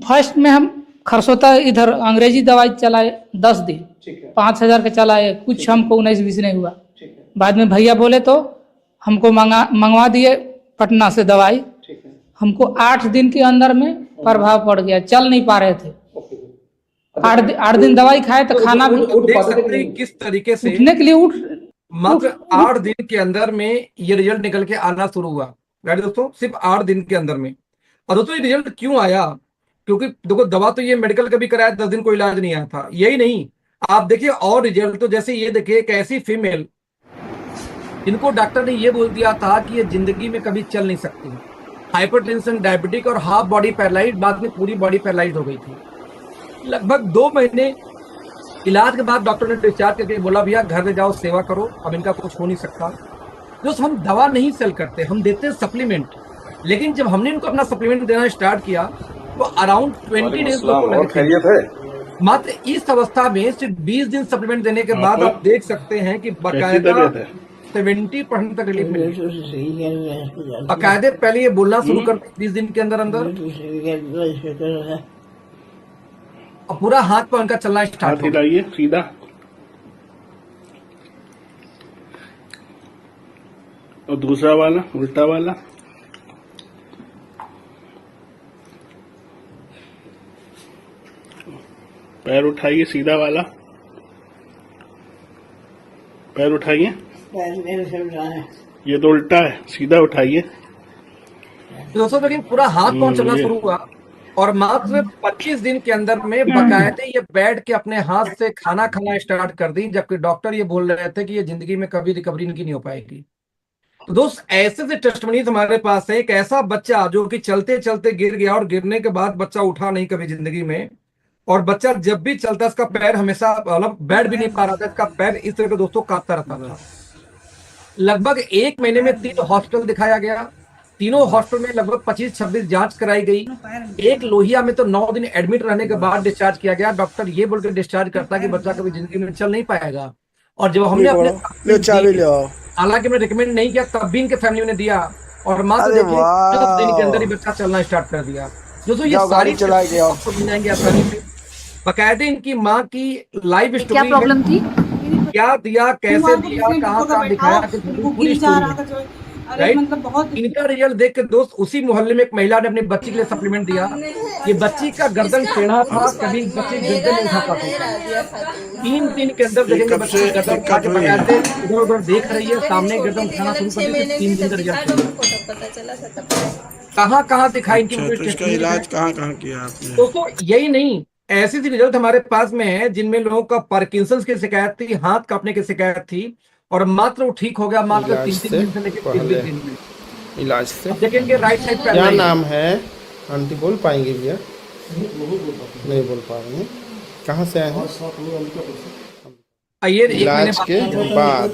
S2: फर्स्ट में हम खरसोता इधर अंग्रेजी दवाई चलाए 10 दिन, 5,000 के चलाए, कुछ हमको 19-20 नहीं हुआ। बाद में भैया बोले तो हमको मंगवा दिए पटना से दवाई। हमको 8 दिन के अंदर में प्रभाव पड़ गया, चल नहीं पा रहे थे। 8 दिन दवाई खाए तो खाना भी
S1: देख सकते हैं किस तरीके से
S2: उठने के लिए
S1: मात्र 8 दिन के अंदर में ये रिजल्ट निकल के आना शुरू हुआ। राइट दोस्तों, सिर्फ 8 दिन के अंदर में। और दोस्तों ये रिजल्ट क्यों आया? क्योंकि देखो दवा तो ये मेडिकल का भी कराया, 10 दिन कोई इलाज नहीं आया था। यही नहीं, आप देखिए और रिजल्ट, तो जैसे ये देखिए एक ऐसी फीमेल जिनको डॉक्टर ने ये बोल दिया था कि ये जिंदगी में कभी चल नहीं सकती, हाइपरटेंशन, डायबिटिक और हाफ बॉडी पैरालाइज, बाद में पूरी बॉडी पैरालाइज हो गई थी। लगभग 2 महीने इलाज के बाद डॉक्टर ने डिस्चार्ज करके बोला भैया घर में जाओ, सेवा करो, अब इनका कुछ हो नहीं सकता। दोस्त हम दवा नहीं सेल करते, हम देते हैं सप्लीमेंट। लेकिन जब हमने इनको अपना सप्लीमेंट देना स्टार्ट किया तो अराउंड 20 डेज मात्र इस अवस्था में सिर्फ 20 दिन सप्लीमेंट देने के बाद आप देख सकते हैं कि बाकायदा 70% तक रिलीफ मिल गया। बाकायदे पहले ये बोलना शुरू कर 20 दिन के अंदर अंदर, और पूरा हाथ पर उनका चलना स्टार्ट हो गया
S3: सीधा। और दूसरा वाला उल्टा वाला पैर उठाइए, सीधा वाला पैर उठाइए, ये तो उल्टा है, सीधा उठाइए।
S1: दोस्तों लेकिन पूरा हाथ पांव चलना शुरू हुआ और मात्र 25 दिन के अंदर में बाकायदे ये बैठ के अपने हाथ से खाना खाना स्टार्ट कर दी, जबकि डॉक्टर ये बोल रहे थे कि ये जिंदगी में कभी रिकवरी इनकी नहीं हो पाएगी। तो दोस्त ऐसे से टेस्टमनीज हमारे पास है। एक ऐसा बच्चा जो कि चलते चलते गिर गया और गिरने के बाद बच्चा उठा नहीं कभी जिंदगी में, और बच्चा जब भी चलता इसका पैर हमेशा मतलब बैठ भी नहीं पा रहा था, इसका पैर इस तरह के दोस्तों कांपता रहता था। लगभग 1 महीने में 3 हॉस्पिटल दिखाया गया, तीनों हॉस्पिटल में लगभग 25-26 जांच कराई गई। एक लोहिया में तो 9 दिन एडमिट रहने के बाद डिस्चार्ज किया गया। डॉक्टर ये बोल के डिस्चार्ज करता कि बच्चा कभी जिंदगी में चल नहीं पाएगा। और जब हमने अपने हालांकि मैं रिकमेंड नहीं किया, तब भी इनके फैमिली ने दिया, और मात्र देखिए 10 दिन के अंदर ही बच्चा चलना स्टार्ट कर दिया। दोस्तों ये सारी जाएंगे आसानी से। बाकायदे इनकी माँ की लाइव स्टोरी, क्या प्रॉब्लम थी, क्या दिया, कैसे दिया, कहाँ दिखाया, पूरी स्टोरी। राइट, मतलब बहुत इनका रिजल्ट देख के दोस्त उसी मोहल्ले में एक महिला ने अपनी बच्ची के लिए सप्लीमेंट दिया। ये बच्ची का गर्दन टेढ़ा था, कभी बच्ची गर्दन नहीं उठा पाती। 3 दिन के अंदर देखेंगे बच्ची गर्दन उठा के बकायदे इधर उधर देख रही है, सामने गर्दन उठाना शुरू कर दी। 3 दिन का रिजल्ट कहाँ दिखाई इनकी,
S4: इलाज कहाँ किया आपने?
S1: दोस्तों यही नहीं, ऐसी रिजल्ट हमारे पास में है जिनमें लोगों का पार्किंसंस की शिकायत थी, हाथ कांपने की शिकायत थी, और मात्र वो ठीक हो गया मात्र 3 दिन से लेकर 3 दिन में
S4: इलाज से।
S1: देखेंगे राइट साइड पे
S4: क्या नाम है आंटी, बोल पाएंगे भैया? नहीं बोल पा रहे हैं। कहाँ से आए हैं?
S1: आइए
S4: इलाज के बाद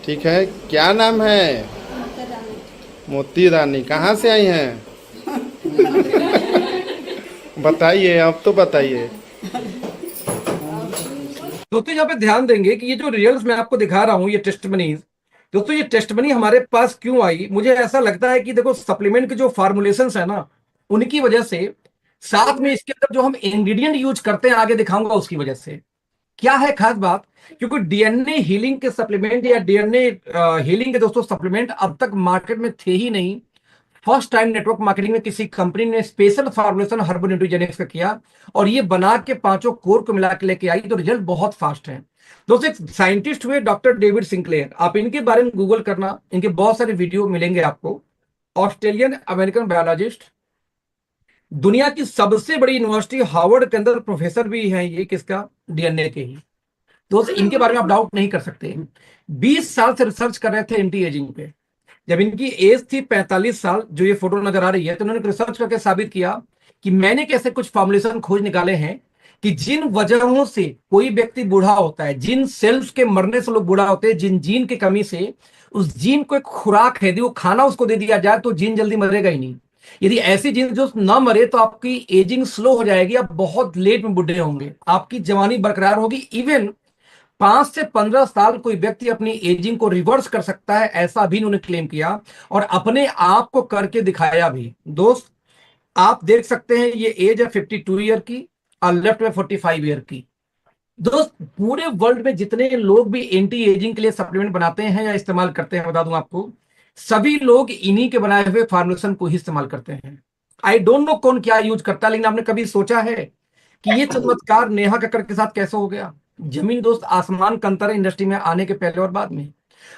S4: ठीक है। क्या नाम है? मोती रानी। कहाँ से आई हैं? बताइए, अब तो बताइए।
S1: दोस्तों यहाँ पे ध्यान देंगे कि ये जो रिजल्ट्स मैं आपको दिखा रहा हूँ, ये टेस्टमनीज, दोस्तों ये टेस्टमनी हमारे पास क्यों आई? मुझे ऐसा लगता है कि देखो सप्लीमेंट के जो फार्मुलेशंस है ना, उनकी वजह से साथ में इसके अंदर जो हम इंग्रेडिएंट यूज करते हैं आगे दिखाऊंगा उसकी वजह से क्या है खास बात। क्योंकि डीएनए हीलिंग के सप्लीमेंट या डीएनए हीलिंग के दोस्तों सप्लीमेंट अब तक मार्केट में थे ही नहीं। फर्स्ट टाइम नेटवर्क मार्केटिंग में किसी कंपनी ने स्पेशल फॉर्मुलेशन हर्बल न्यूट्रीजेनिक्स का किया और ये बना के पांचों कोर को मिला के लेके आई, तो रिजल्ट बहुत फास्ट है दोस्तों। एक साइंटिस्ट हुए डॉक्टर डेविड सिंक्लेयर, आप इनके बारे में गूगल करना, इनके बहुत सारे वीडियो मिलेंगे आपको। ऑस्ट्रेलियन अमेरिकन बायोलॉजिस्ट, दुनिया की सबसे बड़ी यूनिवर्सिटी हार्वर्ड के अंदर प्रोफेसर भी हैं ये, किसका, डीएनए के ही। दोस्त इनके बारे में आप डाउट नहीं कर सकते। 20 साल से रिसर्च कर रहे थे एंटी एजिंग पे। जब इनकी एज थी 45 साल, जो ये फोटो नजर आ रही है, तो उन्होंने रिसर्च करके साबित किया कि मैंने कैसे कुछ फॉर्मुलेशन खोज निकाले हैं कि जिन वजहों से कोई व्यक्ति बूढ़ा होता है, जिन सेल्स के मरने से लोग बूढ़ा होते हैं, जिन जीन की कमी से, उस जीन को एक खुराक है, वो खाना उसको दे दिया जाए तो जीन जल्दी मरेगा ही नहीं। यदि ऐसी जीन जो ना मरे तो आपकी एजिंग स्लो हो जाएगी, आप बहुत लेट में बूढ़े होंगे, आपकी जवानी बरकरार होगी। इवन 5 से 15 साल कोई व्यक्ति अपनी एजिंग को रिवर्स कर सकता है, ऐसा भी उन्होंने क्लेम किया और अपने आप को करके दिखाया भी। दोस्त आप देख सकते हैं ये एज है 52 ईयर की और लेफ्ट में 45 ईयर की। दोस्त पूरे वर्ल्ड में जितने लोग भी एंटी एजिंग के लिए सप्लीमेंट बनाते हैं या इस्तेमाल करते हैं, बता दूं आपको, सभी लोग इन्हीं के बनाए हुए फार्मुलेशन को ही इस्तेमाल करते हैं। आई डोंट नो कौन क्या यूज करता है, लेकिन आपने कभी सोचा है कि ये चमत्कार नेहा कक्कड़ के साथ कैसे हो गया? जमीन दोस्त आसमान का अंतर है इंडस्ट्री में आने के पहले और बाद में।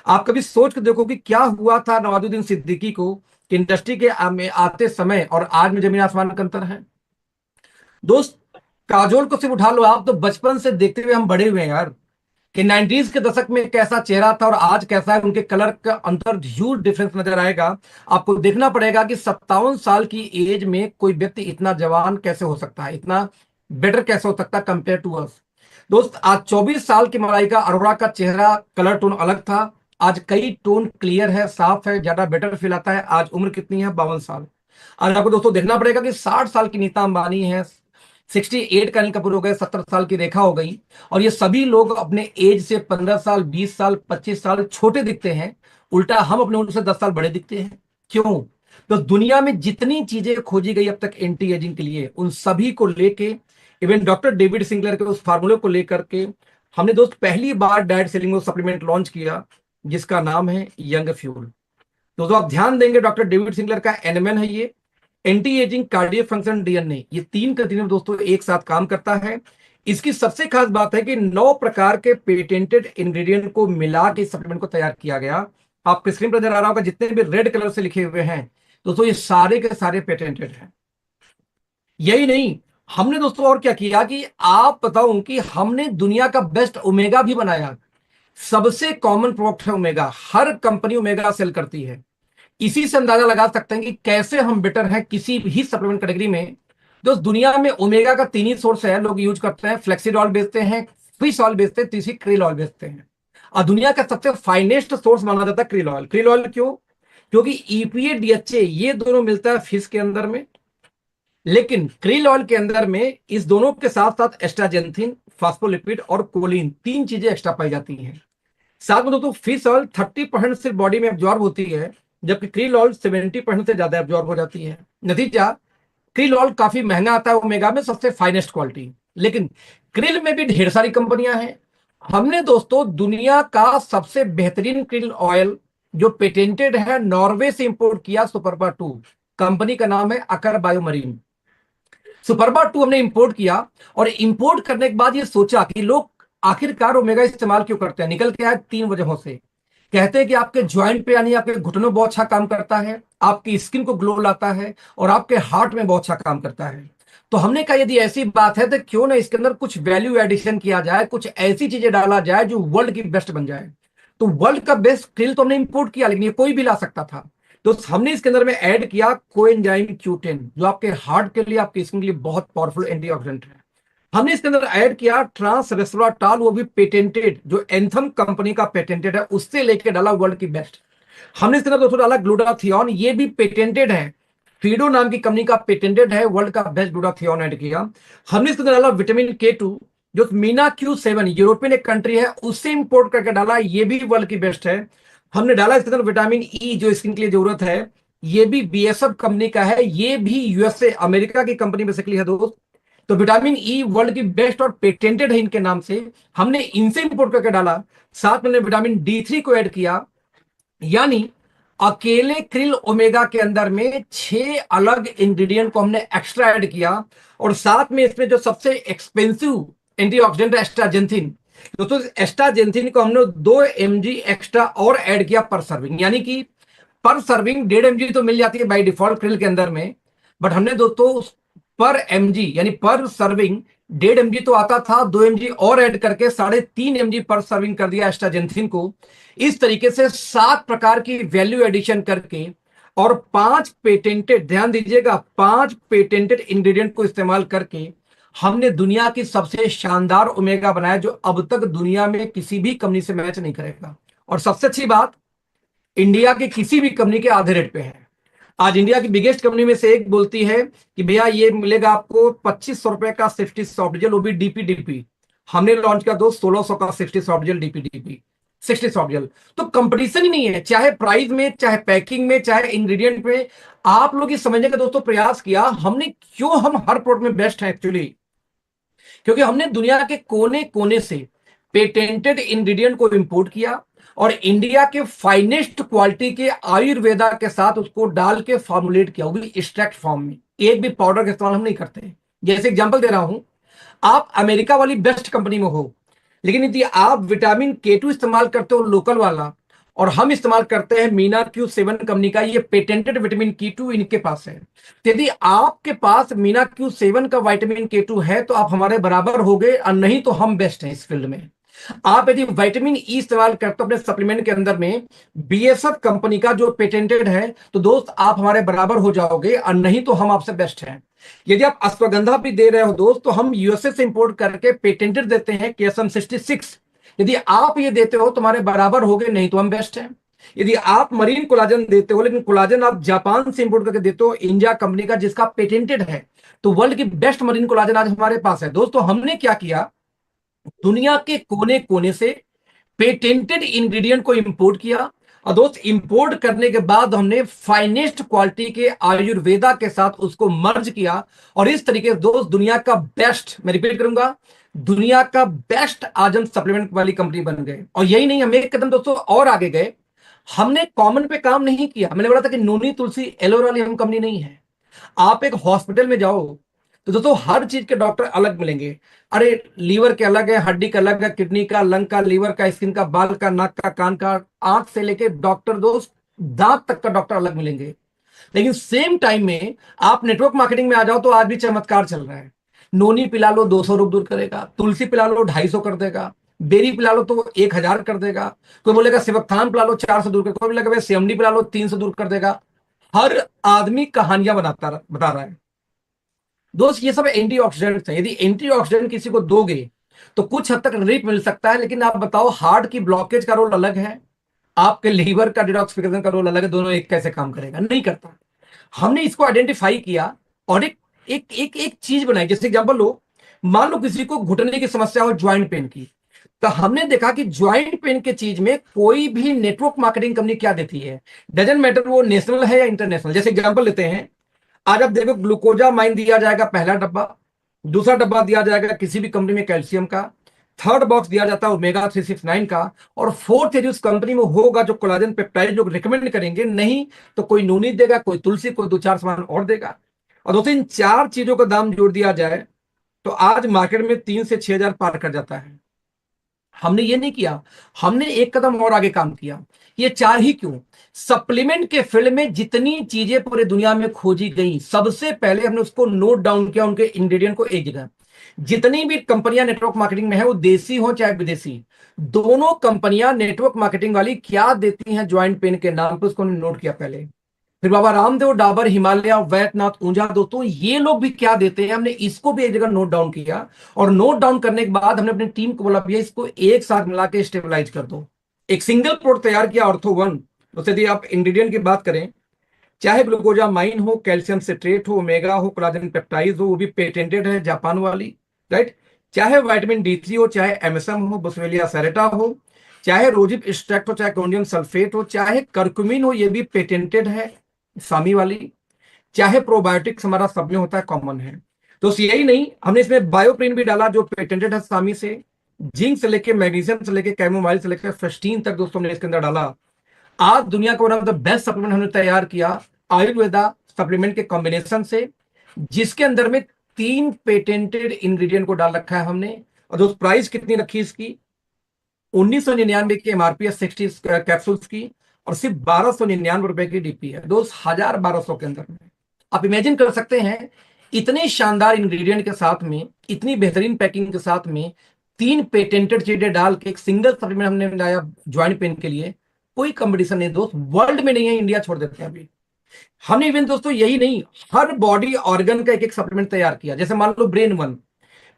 S1: आप कभी सोच के देखो कि क्या हुआ था नवाजुद्दीन सिद्दीकी को कि इंडस्ट्री के में आते समय और आज में जमीन आसमान का अंतर है। दोस्त काजोल को सिर्फ उठा लो, आप तो बचपन से देखते हुए हम बड़े हुए हैं यार, कि 90s के दशक में कैसा चेहरा था और आज कैसा है, उनके कलर का अंतर ह्यूज डिफरेंस नजर आएगा। आपको देखना पड़ेगा कि 57 साल की एज में कोई व्यक्ति इतना जवान कैसे हो सकता है, इतना बेटर कैसे हो सकता है कंपेयर टू अस। दोस्त आज 24 साल की मलाइका अरोड़ा का चेहरा कलर टोन अलग था, आज कई टोन क्लियर है, साफ है, ज्यादा बेटर फील आता है। आज उम्र कितनी है? 52 साल। आज आपको दोस्तों देखना पड़ेगा कि 60 साल की नीता अंबानी है, 68 का अनिल कपूर हो गए, 70 साल की रेखा हो गई, और ये सभी लोग अपने एज से 15 साल, 20 साल, 25 साल छोटे दिखते हैं। उल्टा हम अपने उनसे 10 साल बड़े दिखते हैं। क्यों? तो दुनिया में जितनी चीजें खोजी गई अब तक एंटी एजिंग के लिए, उन सभी को लेके, इवन डॉक्टर डेविड सिंगलर के उस फार्मूले को लेकर के हमने दोस्त पहली बार डाइट सेलिंग सप्लीमेंट लॉन्च किया, जिसका नाम है यंग फ्यूल। दोस्तों आप ध्यान देंगे, डॉक्टर डेविड सिंगलर का एनएमएन है ये, anti ageing cardio function DNA, ये 3 का 3 दोस्तों एक साथ काम करता है। इसकी सबसे खास बात है कि 9 प्रकार के पेटेंटेड इंग्रेडिएंट को मिला के सप्लीमेंट को तैयार किया गया। आपके स्क्रीन पर नजर आ रहा होगा जितने भी रेड कलर से लिखे हुए हैं दोस्तों, ये सारे के सारे पेटेंटेड हैं। यही नहीं, हमने दोस्तों और क्या किया कि आप बताऊं कि हमने दुनिया का बेस्ट ओमेगा भी बनाया। सबसे कॉमन प्रोडक्ट है ओमेगा, हर कंपनी ओमेगा सेल करती है। इसी से अंदाजा लगा सकते हैं कि कैसे हम बेटर हैं किसी भी सप्लीमेंट कैटेगरी में। दोस्त दुनिया में ओमेगा का 3 ही सोर्स है, लोग यूज करते हैं, फ्लेक्सीड ऑयल बेचते हैं, फिश ऑयल बेचते हैं, तीसरी क्रिल ऑयल बेचते हैं। और दुनिया का सबसे फाइनेस्ट सोर्स माना जाता है क्रिल ऑयल। क्रिल ऑयल क्यों? क्योंकि ईपीए डीएचए ये दोनों मिलता है फिश के अंदर में, लेकिन क्रिल ऑयल के अंदर में इस दोनों के साथ साथ एस्ट्राजेंथिन, फास्फोलिपिड और कोलिन, 3 चीजें एक्स्ट्रा पाई जाती हैं। साथ में दोस्तों फिश ऑयल 30% सिर्फ बॉडी में एब्जॉर्ब होती है, जबकि क्रिल ऑयल 70% से ज्यादा एब्जॉर्ब हो जाती है। नतीजा, क्रिल ऑयल काफी महंगा आता है ओमेगा में, सबसे फाइनेस्ट क्वालिटी। लेकिन क्रिल में भी ढेर सारी कंपनियां हैं। हमने दोस्तों दुनिया का सबसे बेहतरीन क्रिल ऑयल जो पेटेंटेड है नॉर्वे से इंपोर्ट किया, सुपरबा 2 कंपनी का नाम है, अकर बायोमरीन। सुपरबा 2 हमने इंपोर्ट किया और इंपोर्ट करने के बाद ये सोचा कि लोग आखिरकार ओमेगा इस्तेमाल क्यों करते हैं। निकल के आया 3 वजहों से। कहते हैं कि आपके ज्वाइंट पे यानी आपके घुटनों में बहुत अच्छा काम करता है, आपकी स्किन को ग्लो लाता है और आपके हार्ट में बहुत अच्छा काम करता है। तो हमने कहा यदि ऐसी बात है तो क्यों ना इसके अंदर कुछ वैल्यू एडिशन किया जाए, कुछ ऐसी चीजें डाला जाए जो वर्ल्ड की बेस्ट बन जाए। तो वर्ल्ड का बेस्ट क्रिल तो हमने इंपोर्ट किया, लेकिन ये कोई भी ला सकता था। तो हमने इसके अंदर में ऐड किया कोएंजाइम Q10, जो आपके हार्ट के लिए, आपकी स्किन के लिए बहुत पावरफुल एंटीऑक्सीडेंट है। हमने इसके अंदर ऐड किया ट्रांस रेस्वराट्राल, वो भी पेटेंटेड, जो एंथम कंपनी का पेटेंटेड है, उससे लेके डाला वर्ल्ड की बेस्ट। हमने इसके अंदर दोस्तों डाला ग्लूटाथियोन, ये भी पेटेंटेड है, फीडो नाम की कंपनी का पेटेंटेड है, वर्ल्ड का बेस्ट ग्लूटाथियोन ऐड किया। हमने इसके अंदर डाला विटामिन K2, जो मीना Q7 यूरोपियन एक कंट्री है, उससे इंपोर्ट करके डाला, ये भी वर्ल्ड की बेस्ट है। हमने डाला इसके अंदर विटामिन E, जो स्किन के लिए जरूरत है, ये भी बीएसएफ कंपनी का है, ये भी यूएसए अमेरिका की कंपनी बेसिकली है दोस्त। तो विटामिन ई वर्ल्ड की बेस्ट और पेटेंटेड है इनके नाम से, हमने इनसे इंपोर्ट करके डाला। साथ में विटामिन डी3 को ऐड किया, यानी अकेले क्रिल ओमेगा के अंदर में 6 अलग इंग्रेडिएंट को हमने एक्स्ट्रा ऐड किया। और साथ में इसमें जो सबसे एक्सपेंसिव एंटीऑक्सीडेंट है एस्टाजेंथिन, दोस्तों एस्टाजेंथिन को हमने 2 mg एक्स्ट्रा और ऐड किया पर सर्विंग, यानी कि पर सर्विंग 1.5 mg तो मिल जाती है बाय डिफॉल्ट क्रिल के अंदर में, बट हमने दोस्तों पर mg यानी पर सर्विंग 1.5 mg तो आता था, 2 mg और ऐड करके 3.5 mg पर सर्विंग कर दिया एस्टाजेंथिन को। इस तरीके से 7 प्रकार की वैल्यू एडिशन करके और 5 पेटेंटेड, ध्यान दीजिएगा 5 पेटेंटेड इंग्रेडिएंट को इस्तेमाल करके हमने दुनिया की सबसे शानदार ओमेगा बनाया, जो अब तक दुनिया में किसी भी कंपनी से मैच नहीं करेगा। और सबसे अच्छी बात, इंडिया के किसी भी कंपनी के आधे रेट पे है। आज इंडिया की बिगेस्ट कंपनी में से एक बोलती है कि भैया ये मिलेगा आपको 2500 रुपए का सेफ्टी सॉफ्ट जेल, वो भी डीपी। हमने लॉन्च किया दोस्त 1600 का safety soft gel DP 60 soft gel. तो कंपटीशन ही नहीं है, चाहे प्राइस में, चाहे पैकिंग में, चाहे इंग्रेडिएंट में। आप लोग ये समझने का दोस्तों प्रयास किया हमने, क्यों हम हर प्रोडक्ट में बेस्ट है एक्चुअली, क्योंकि हमने दुनिया के कोने कोने से पेटेंटेड इंग्रेडिएंट को इंपोर्ट किया और इंडिया के फाइनेस्ट क्वालिटी के आयुर्वेदा के साथ उसको डाल के फॉर्मुलेट किया, वो भी एक्सट्रैक्ट फॉर्म में। एक भी पाउडर का इस्तेमाल हम नहीं करते। जैसे एग्जांपल दे रहा हूं, आप अमेरिका वाली बेस्ट कंपनी में हो, लेकिन यदि आप विटामिन K2 इस्तेमाल करते हो लोकल वाला, और हम इस्तेमाल करते हैं मीना Q7 कंपनी का, ये पेटेंटेड विटामिन K2 इनके पास है, तो यदि आपके पास मीना Q7 का विटामिन K2 है तो आप हमारे बराबर हो गए, और नहीं तो हम बेस्ट हैं इस फील्ड में। आप यदि विटामिन ई इस्तेमाल करते हो अपने सप्लीमेंट के अंदर में बीएसएफ कंपनी का जो पेटेंटेड है, तो दोस्त आप हमारे बराबर हो जाओगे, और नहीं तो हम आपसे बेस्ट हैं। यदि आप अश्वगंधा भी दे रहे हो दोस्त, तो हम यूएसए से इंपोर्ट करके पेटेंटेड देते हैं KSM 66। यदि आप ये देते हो तुम्हारे बराबर हो गए, नहीं तो हम बेस्ट हैं। यदि आप मरीन कोलाजन देते हो, लेकिन कोलाजन आप जापान से इंपोर्ट करके देते हो इंजा कंपनी का जिसका पेटेंटेड है, तो वर्ल्ड की बेस्ट मरीन कोलाजन आज हमारे पास है। दोस्तों हमने क्या किया, दुनिया के कोने कोने से पेटेंटेड इंग्रेडिएंट को इंपोर्ट किया, और दोस्त इंपोर्ट करने के बाद हमने फाइनेस्ट क्वालिटी के आयुर्वेदा के साथ उसको मर्ज किया, और इस तरीके से दोस्त दुनिया का बेस्ट, मैं रिपीट करूंगा, दुनिया का बेस्ट आज हम सप्लीमेंट वाली कंपनी बन गए। और यही नहीं, हम एक कदम दोस्तों और आगे गए। हमने कॉमन पे काम नहीं किया। मैंने बोला था कि नोनी तुलसी एलोवेरा वाली हम कंपनी नहीं है। आप एक हॉस्पिटल में जाओ तो दोस्तों हर चीज के डॉक्टर अलग मिलेंगे। अरे लीवर के अलग है, हड्डी का अलग है, किडनी का, लंग का, लीवर का, स्किन का, बाल का, नाक का, कान का, आंख से लेके डॉक्टर दोस्त दांत तक का डॉक्टर अलग मिलेंगे। लेकिन सेम टाइम में आप नेटवर्क मार्केटिंग में आ जाओ तो आज भी चमत्कार चल रहा है। नोनी पिला लो 200 रोग दूर करेगा, तुलसी पिला लो 250 कर देगा, बेरी पिला लो तो 1000 कर देगा, कोई बोलेगा सिवकथान पिला लो 400 दूर कर, कोई बोलेगा सेमडी पिला लो 300 दूर कर देगा। हर आदमी कहानियां बता रहा है दोस्त। ये सब एंटीऑक्सीडेंट्स हैं। यदि एंटीऑक्सीडेंट किसी को दोगे तो कुछ हद तक रिलीफ मिल सकता है, लेकिन आप बताओ हार्ट की ब्लॉकेज का रोल अलग है, आपके लीवर का डिटॉक्सिफिकेशन का रोल अलग है, दोनों एक कैसे काम करेगा, नहीं करता। हमने इसको आइडेंटिफाई किया और एक चीज बनाई। जैसे एग्जांपल लो, मान लो किसी को घुटने की समस्या हो, ज्वाइंट पेन की, तो हमने देखा कि ज्वाइंट पेन के चीज में कोई भी नेटवर्क मार्केटिंग कंपनी क्या देती है, डजंट मैटर वो नेशनल है या इंटरनेशनल। जैसे एग्जांपल लेते हैं, आज आप देखो ग्लूकोजामाइन दिया जाएगा पहला डब्बा, दूसरा डब्बा दिया जाएगा किसी भी कंपनी में कैल्शियम का, थर्ड बॉक्स दिया जाता है ओमेगा 369 का, और फोर्थ यदि उस कंपनी में होगा जो कोलाजन पेप्टाइड जो रिकमेंड करेंगे, नहीं तो कोई नूनी देगा, कोई तुलसी, कोई 2-4 सामान और देगा। और दोस्तों इन 4 चीजों का दाम जोड़ दिया जाए तो आज मार्केट में 3 से 6 हजार पार कर जाता है। हमने ये नहीं किया, हमने एक कदम और आगे काम किया। ये 4 ही क्यों, सप्लीमेंट के फील्ड में जितनी चीजें पूरी दुनिया में खोजी गई, सबसे पहले हमने उसको नोट डाउन किया, उनके इंग्रेडिएंट को एक जगह। जितनी भी कंपनियां नेटवर्क मार्केटिंग में है, वो देसी हो चाहे विदेशी, दोनों कंपनियां नेटवर्क मार्केटिंग वाली क्या देती हैं ज्वाइंट पेन के नाम पे, उसको हमने नोट किया पहले। फिर बाबा रामदेव, डाबर, हिमालय, वैद्यनाथ, ऊंजा, दोस्तों ये लोग भी क्या देते हैं, हमने इसको भी एक जगह नोट डाउन किया। और नोट डाउन करने के बाद हमने अपनी टीम को बोला भैया इसको एक साथ मिला के स्टेबलाइज कर दो। एक सिंगल प्रोडक्ट तैयार किया, ऑर्थो1। तो यदि आप इंग्रेडिएंट की बात करें, चाहे ग्लूकोजामाइन हो, कैल्शियम सिट्रेट हो, ओमेगा हो, कोलाजन पेप्टाइड हो, वो भी पेटेंटेड है जापान वाली, राइट। चाहे विटामिन D3 हो, चाहे एमएसएम हो, बोस्वेलिया सेरेटा हो, चाहे रोजिप एक्सट्रैक्ट हो, चाहे कोंडियम सल्फेट हो, चाहे करक्यूमिन हो, ये भी पेटेंटेड है। सामी वाली, चाहे प्रोबायोटिक्स हमारा सब में होता है, कॉमन है। तो यही नहीं, हमने इसमें बायोप्रिन भी डाला जो पेटेंटेड है सामी से, जिंक से लेके मैग्नीशियम से लेके कैमोमाइल से लेकर फेस्टीन तक दोस्तों हमने इसके अंदर डाला। आज दुनिया का one of the best supplement हमने तैयार किया आयुर्वेदा सप्लीमेंट के कॉम्बिनेशन से, जिसके अंदर में 3 पेटेंटेड इंग्रेडिएंट को डाल रखा है हमने। और दोस्त प्राइस कितनी रखी इसकी, 1999 की एमआरपी है 60 कैप्सूल्स की, और सिर्फ 1299 रुपए की डीपी है दोस्त, 1200 के अंदर में। आप इमेजिन कर सकते हैं, इतने शानदार इंग्रेडिएंट के साथ में, इतनी बेहतरीन पैकिंग के साथ में 3 पेटेंटेड चीजें डाल के एक सिंगल सप्लीमेंट हमने बनाया ज्वाइंट पेन के लिए। कोई कंपटीशन नहीं दोस्त, वर्ल्ड में नहीं है, इंडिया छोड़ देते हैं अभी। हमने इवन दोस्तों यही नहीं, हर बॉडी ऑर्गन का एक एक सप्लीमेंट तैयार किया। जैसे मान लो ब्रेन वन,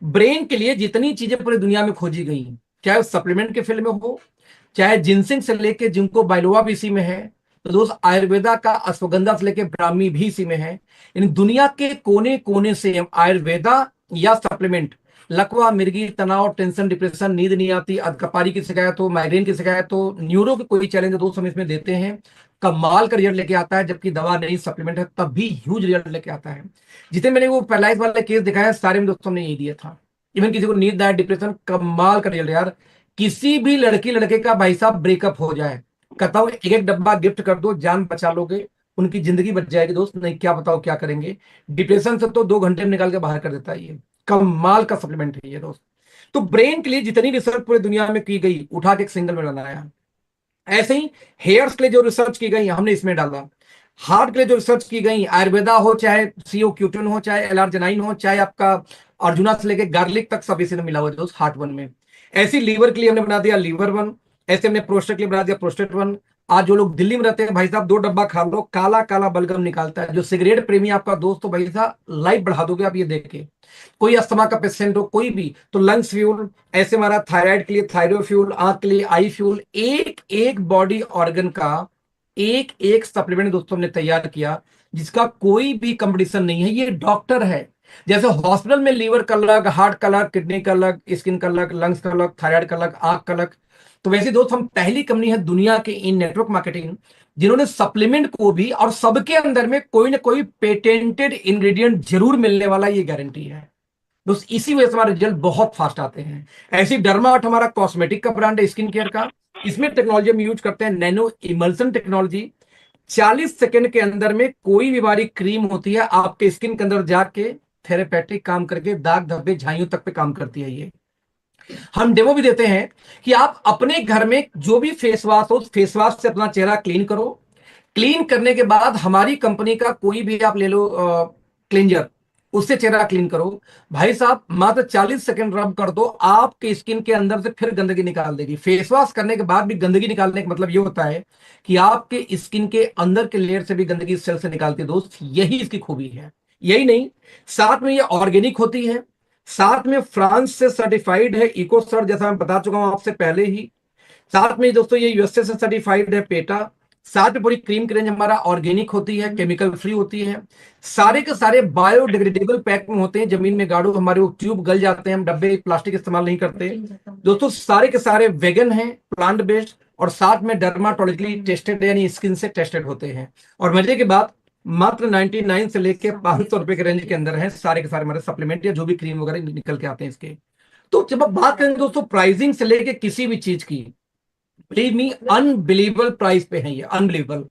S1: ब्रेन के लिए जितनी चीजें पूरी दुनिया में खोजी गई, चाहे सप्लीमेंट के फील्ड में हो, चाहे जिनसिंग से लेके जिनको बाइलोवा भी इसी में है, तो दोस्त आयुर्वेदा का अश्वगंधा से लेके ब्राह्मी भी इसी में है। यानी दुनिया के कोने कोने से आयुर्वेदा या सप्लीमेंट, लकवा, मिर्गी, तनाव, टेंशन, डिप्रेशन, नींद नहीं आती, अधकपारी की शिकायत हो, माइग्रेन की शिकायत हो, न्यूरो के कोई चैलेंज हो, दोस्त हम इसमें देते हैं, कमाल का रिजल्ट लेके आता है। जबकि दवा नहीं सप्लीमेंट है तब भी ह्यूज रिजल्ट लेके आता है। जितने मैंने वो पैरालाइज वाले केस दिखाए सारे में दोस्तों हमने यही दिया था। इवन किसी को नींद आए, डिप्रेशन, कमाल का रिजल्ट यार। किसी भी लड़की लड़के का भाई साहब ब्रेकअप हो जाए, कहता हूं एक एक डब्बा गिफ्ट कर दो, जान बचा लोगे, उनकी जिंदगी बच जाएगी दोस्त। नहीं क्या बताओ क्या करेंगे, डिप्रेशन से तो 2 घंटे में निकाल के बाहर कर देता है ये, कमाल का सप्लीमेंट है ये दोस्त। तो ब्रेन के लिए जितनी रिसर्च पूरी दुनिया में की गई, उठा के एक सिंगल में बनाया। ऐसे ही हेयर्स के लिए जो रिसर्च की गई हमने इसमें डाला। हार्ट के लिए जो रिसर्च की गई, आयुर्वेदा हो, चाहे सीओ क्यूटिन हो, चाहे एलआर्जिनाइन हो, चाहे आपका अर्जुना से लेके गार्लिक तक, सब इसी में मिला हुआ है दोस्त हार्ट वन में। ऐसी लीवर के लिए हमने बना दिया लीवर वन, ऐसे हमने प्रोस्टेट के लिए बना दिया प्रोस्टेट वन। आज जो लोग दिल्ली में रहते हैं भाई साहब, 2 डब्बा खा लो, काला काला बलगम निकालता है। जो सिगरेट प्रेमी आपका दोस्त हो भाई साहब, लाइफ बढ़ा दोगे आप ये देख के। कोई अस्थमा का पेशेंट हो, कोई भी, तो लंग्स फ्यूल, ऐसे हमारा थायराइड के लिए थायरोइड फ्यूल, आंख के लिए आई फ्यूल, एक एक बॉडी ऑर्गन का एक एक सप्लीमेंट दोस्तों हमने तैयार किया, जिसका कोई भी कंपटीशन नहीं है। ये डॉक्टर है। जैसे हॉस्पिटल में लीवर का अलग, हार्ट का अलग, किडनी का अलग, स्किन का अलग, लंग्स का अलग, थायराइड का अलग, आंख का अलग, तो वैसे दोस्त हम पहली कंपनी है दुनिया के इन नेटवर्क मार्केटिंग जिन्होंने सप्लीमेंट को भी, और सबके अंदर में कोई ना कोई पेटेंटेड इंग्रेडिएंट जरूर मिलने वाला, ये गारंटी है दोस्त। इसी वजह से हमारे रिजल्ट बहुत फास्ट आते हैं। ऐसी डर्माट हमारा कॉस्मेटिक का ब्रांड है, स्किन केयर का। इसमें टेक्नोलॉजी हम यूज करते हैं नैनो इमल्सन टेक्नोलॉजी। 40 सेकंड के अंदर में कोई भी बारी क्रीम होती है आपके स्किन के अंदर जाके थेरेपेटिक काम करके दाग धब्बे झाइयों तक पे काम करती है ये। हम डेमो भी देते हैं कि आप अपने घर में जो भी फेस वॉश हो, फेस वॉश से अपना चेहरा क्लीन करो। क्लीन करने के बाद हमारी कंपनी का कोई भी आप ले लो क्लींजर, उससे चेहरा क्लीन करो भाई साहब, मात्र 40 सेकंड रब कर दो, आपके स्किन के अंदर से फिर गंदगी निकाल देगी। फेस वॉश करने के बाद भी गंदगी निकालने का मतलब ये होता है कि आपके स्किन के अंदर के लेयर से भी गंदगी सेल से निकालती है दोस्त। यही इसकी खूबी है। यही नहीं, साथ में ये ऑर्गेनिक होती है, साथ में फ्रांस से सर्टिफाइड है इको सर, जैसा मैं बता चुका हूं आपसे पहले ही। साथ में दोस्तों ये यूएसए से सर्टिफाइड है पेटा। साथ में पूरी क्रीम की रेंज हमारा ऑर्गेनिक होती है, केमिकल फ्री होती है। सारे के सारे बायोडिग्रेडेबल पैक में होते हैं, जमीन में गाड़ो हमारे वो ट्यूब गल जाते हैं, हम डब्बे प्लास्टिक इस्तेमाल नहीं करते दोस्तों। सारे के सारे वेगन हैं, प्लांट बेस्ड, और साथ में डर्माटोलॉजिकली टेस्टेड यानी स्किन से टेस्टेड होते हैं। और मजे की बात, मात्र 99 से लेके 500 रुपए के रेंज के अंदर है सारे के सारे हमारे सप्लीमेंट या जो भी क्रीम वगैरह निकल के आते हैं इसके। तो जब आप बात करेंगे दोस्तों प्राइसिंग से लेके किसी भी चीज की, बिलीव मी अनबिलीवेबल प्राइस पे है ये, अनबिलीवेबल।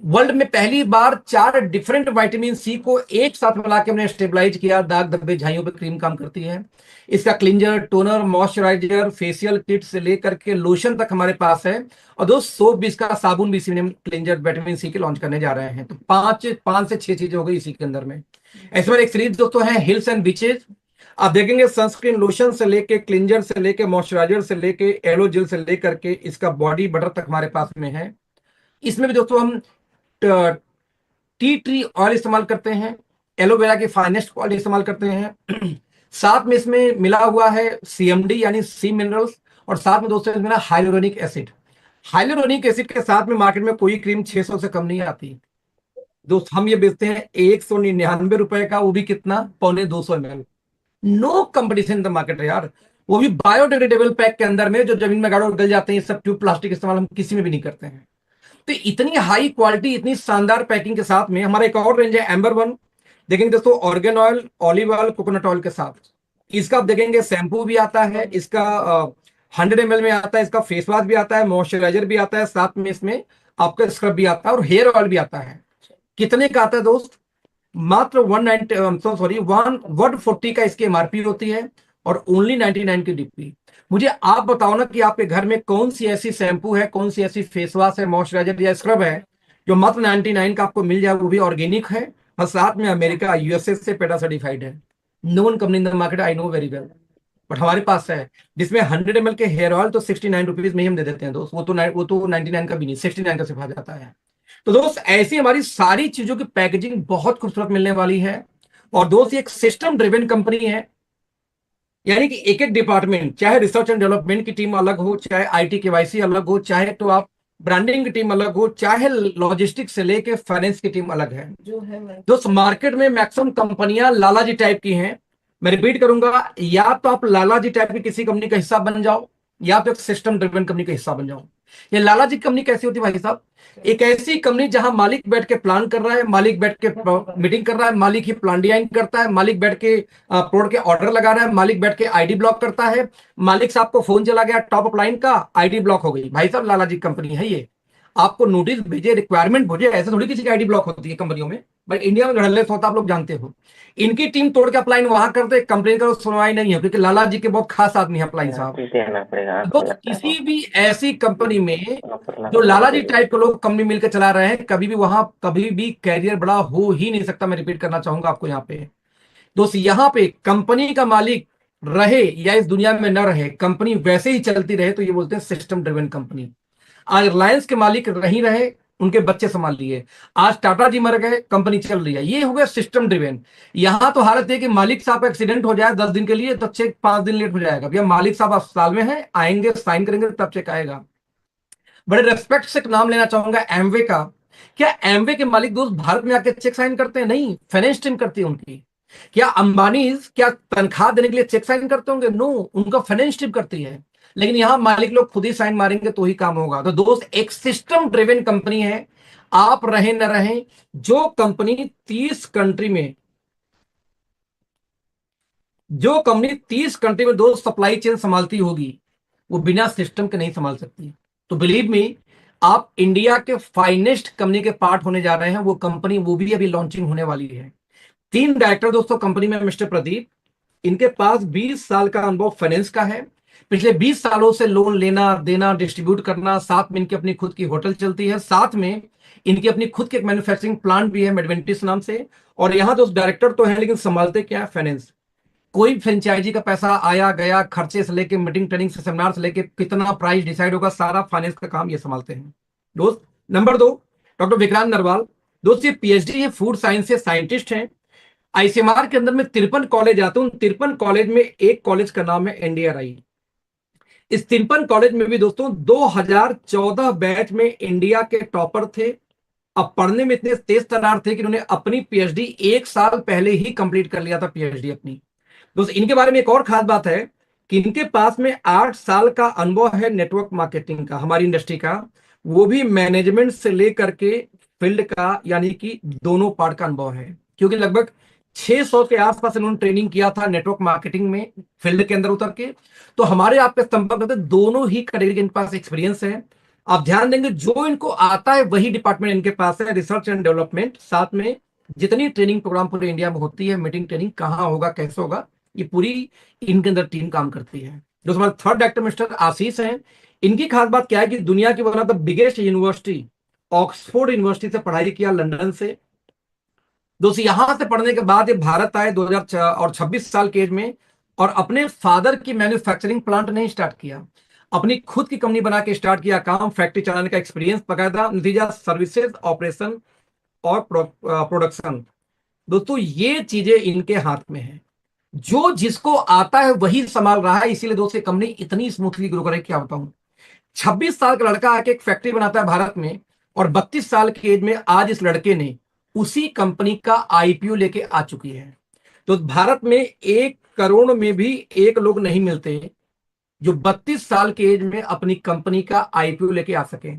S1: वर्ल्ड में पहली बार 4 डिफरेंट विटामिन सी को एक साथ मिला के हमने स्टेबलाइज किया, दाग धब्बे झाइयों पे क्रीम काम करती है। इसका cleanser, toner, moisturiser, facial kit से लेकर के लोशन तक हमारे पास है। और दोस्त सोप भी, इसका साबुन भी इसी में क्लिंजर विटामिन सी के लॉन्च करने जा रहे हैं। तो 5 से 6 चीजें हो गई इसी के अंदर में। ऐसे में एक सीरीज दोस्तों है हिल्स एंड बीचेज। आप देखेंगे सनस्क्रीन लोशन से लेके, क्लिंजर से लेके, मॉइस्चराइजर से लेके, एलो जेल से लेकर के इसका बॉडी बटर तक हमारे पास में है। इसमें भी दोस्तों हम टी ट्री ऑयल इस्तेमाल करते हैं, एलोवेरा की फाइनेस्ट क्वालिटी इस्तेमाल करते हैं। साथ में इसमें मिला हुआ है सीएमडी यानी सी मिनरल्स, और साथ में दोस्तों इसमें हाइलोरोनिक एसिड। हाइलोरोनिक एसिड के साथ में मार्केट में कोई क्रीम 600 से कम नहीं आती दोस्त। हम ये बेचते हैं 199 रुपए का, वो भी कितना, 250 ml। No competition in the market है यार, वो भी बायोडिग्रेडेबल पैक के अंदर में, जो जमीन में गाड़ो गल जाते हैं। सब ट्यूब प्लास्टिक इस्तेमाल हम किसी में भी नहीं करते हैं। तो इतनी हाई क्वालिटी, इतनी शानदार पैकिंग के साथ में हमारा एक और रेंज है एम्बर वन। देखेंगे दोस्तों, organ oil, olive oil, coconut oil के साथ। इसका आप देखेंगे शैम्पू भी आता है, इसका 100 ml में आता है, इसका फेस वॉश भी आता है, मॉइस्चराइजर भी आता है, साथ में इसमें आपका स्क्रब भी आता है और हेयर ऑयल भी आता है। कितने का आता है दोस्त? मात्र 190 सॉरी 140 का इसकी एमआरपी होती है और ओनली 99 की डीपी। मुझे आप बताओ ना कि आपके घर में कौन सी ऐसी शैम्पू है, कौन सी ऐसी फेस वॉश है, मॉइस्चराइजर या स्क्रब है जो मात्र 99 का आपको मिल जाए, वो भी ऑर्गेनिक है और साथ में अमेरिका यूएसए से पेटा सर्टिफाइड है। No one company in the market, I know very well, but हमारे पास है। जिसमें 100 ml के हेयर ऑयल तो 69 रुपीज में ही हम दे देते हैं दोस्त, वो तो 99 का भी नहीं, 69 का सिर्फ आ जाता है। तो दोस्त ऐसी हमारी सारी चीजों की पैकेजिंग बहुत खूबसूरत मिलने वाली है। और दोस्त ये एक सिस्टम ड्रिवन कंपनी है, यानी कि एक एक डिपार्टमेंट, चाहे रिसर्च एंड डेवलपमेंट की टीम अलग हो, चाहे आईटी केवाईसी अलग हो, चाहे तो आप ब्रांडिंग की टीम अलग हो, चाहे लॉजिस्टिक्स से लेके फाइनेंस की टीम अलग है। दोस्त मार्केट में मैक्सिमम कंपनियां लालाजी टाइप की हैं। मैं रिपीट करूंगा, या तो आप लालाजी टाइप की किसी कंपनी का हिस्सा बन जाओ, या तो एक सिस्टम ड्रिवन कंपनी का हिस्सा बन जाओ। ये लालाजी कंपनी कैसी होती है भाई साहब? एक ऐसी कंपनी जहां मालिक बैठ के प्लान कर रहा है, मालिक बैठ के मीटिंग कर रहा है, मालिक ही प्लान डिजाइन करता है, मालिक बैठ के प्रोडक्ट के ऑर्डर लगा रहा है, मालिक बैठ के आईडी ब्लॉक करता है। मालिक साहब को फोन चला गया टॉप अप लाइन का, आईडी ब्लॉक हो गई, भाई साहब लालाजी कंपनी है ये। आपको नोटिस भेजे, रिक्वायरमेंट भेजे, ऐसे थोड़ी किसी की आईडी ब्लॉक होती है कंपनियों में। भाई इंडिया में धड़ल्ले होता, आप लोग जानते हो। इनकी टीम तोड़ के अप्लाइन वहां करते, कंपनी का सुनवाई नहीं है, क्योंकि लाला जी के बहुत खास आदमी है अप्लाइन साहब। तो किसी भी ऐसी कंपनी में जो लाला जी टाइप के लोग कंपनी मिलकर चला रहे हैं, कभी भी वहां कभी भी कैरियर बड़ा हो ही नहीं सकता। मैं रिपीट करना चाहूंगा आपको यहाँ पे दोस्त, यहाँ पे कंपनी का मालिक रहे या इस दुनिया में न रहे, कंपनी वैसे ही चलती रहे, तो ये बोलते हैं सिस्टम ड्रिवन कंपनी। आज रिलायंस के मालिक नहीं रहे, उनके बच्चे संभाल लिए। आज टाटा जी मर गए, कंपनी चल रही है, ये हो गया सिस्टम ड्रिवन। यहां तो हालत है कि मालिक साहब का एक्सीडेंट हो जाए 10 दिन के लिए तो चेक 5 दिन लेट हो जाएगा। भैया मालिक साहब अस्पताल में है, आएंगे साइन करेंगे तब चेक आएगा। बड़े रेस्पेक्ट से नाम लेना चाहूंगा एमवे का। क्या एमवे के मालिक दोस्त भारत में आके चेक साइन करते हैं? नहीं, फाइनेंस टीम करती है उनकी। क्या अंबानी क्या तनख्वाह देने के लिए चेक साइन करते होंगे? नो, उनका फाइनेंस टीम करती है। लेकिन यहां मालिक लोग खुद ही साइन मारेंगे तो ही काम होगा। तो दोस्त एक सिस्टम ड्रिवन कंपनी है, आप रहे न रहे, जो कंपनी 30 कंट्री में दोस्त सप्लाई चेन संभालती होगी, वो बिना सिस्टम के नहीं संभाल सकती। तो बिलीव मी, आप इंडिया के फाइनेस्ट कंपनी के पार्ट होने जा रहे हैं। वो कंपनी, वो भी अभी लॉन्चिंग होने वाली है। 3 डायरेक्टर दोस्तों कंपनी में, मिस्टर प्रदीप, इनके पास 20 साल का अनुभव फाइनेंस का है। पिछले 20 सालों से लोन लेना देना, डिस्ट्रीब्यूट करना, साथ में इनकी अपनी खुद की होटल चलती है, साथ में इनकी अपनी खुद की एक मैन्युफैक्चरिंग प्लांट भी है मेडवेंटिस नाम से। और यहां दोस्त डायरेक्टर तो है, लेकिन संभालते क्या है? फाइनेंस। कोई फ्रेंचाइजी का पैसा आया गया, खर्चे से लेके मीटिंग ट्रेनिंग से सेमिनार से लेके कितना प्राइस डिसाइड होगा, सारा फाइनेंस का काम ये संभालते हैं दोस्त। Number 2, doctor Vikrant Narwal. दोस्त ये पीएचडी है, फूड साइंस से साइंटिस्ट हैं। आईसीएमआर के अंदर में 53 कॉलेज आते हैं। उन 53 कॉलेज में एक कॉलेज का नाम है एनडीआरआई। इस 53 कॉलेज में भी दोस्तों 2014 बैच में इंडिया के टॉपर थे। अब पढ़ने में इतने तेज तरार थे कि उन्होंने अपनी पीएचडी 1 साल पहले ही कंप्लीट कर लिया था, पीएचडी अपनी। दोस्तों इनके बारे में एक और खास बात है कि इनके पास में 8 साल का अनुभव है नेटवर्क मार्केटिंग का, हमारी इंडस्ट्री का, वो भी मैनेजमेंट से लेकर के फील्ड का, यानी कि दोनों पार्ट का अनुभव है। क्योंकि लगभग 600 के आसपास इन्होंने ट्रेनिंग किया था नेटवर्क मार्केटिंग में, फील्ड के अंदर उतर के। तो हमारे आपके संपर्क में दोनों ही कैटेगरी के इनके पास एक्सपीरियंस है। आप ध्यान देंगे, जो इनको आता है वही डिपार्टमेंट इनके पास है, रिसर्च एंड डेवलपमेंट। साथ में जितनी ट्रेनिंग प्रोग्राम पूरे इंडिया में होती है, मीटिंग ट्रेनिंग कहाँ होगा, कैसे होगा, ये पूरी इनके अंदर टीम काम करती है। जो हमारे 3rd डायरेक्टर मिस्टर आशीष हैं, इनकी खास बात क्या है कि दुनिया की one of the biggest university Oxford university से पढ़ाई किया, लंदन से। दोस्तों यहां से पढ़ने के बाद ये भारत आए 2026 साल के एज में, और अपने फादर की मैन्युफैक्चरिंग प्लांट नहीं स्टार्ट किया, अपनी खुद की कंपनी बना के स्टार्ट किया काम, फैक्ट्री चलाने का एक्सपीरियंस बकायदा, नतीजा सर्विसेज, ऑपरेशन और प्रोडक्शन। दोस्तों ये चीजें इनके हाथ में है, जो जिसको आता है वही संभाल रहा है। इसीलिए दोस्तों कंपनी इतनी स्मूथली ग्रो करे, क्या बताऊं। 26 साल का लड़का आके एक फैक्ट्री बनाता है भारत में, और 32 साल की एज में आज इस लड़के ने उसी कंपनी का आईपीओ लेके आ चुकी है। तो भारत में 1 करोड़ में भी एक लोग नहीं मिलते जो 32 साल की एज में अपनी कंपनी का आईपीओ लेके आ सके।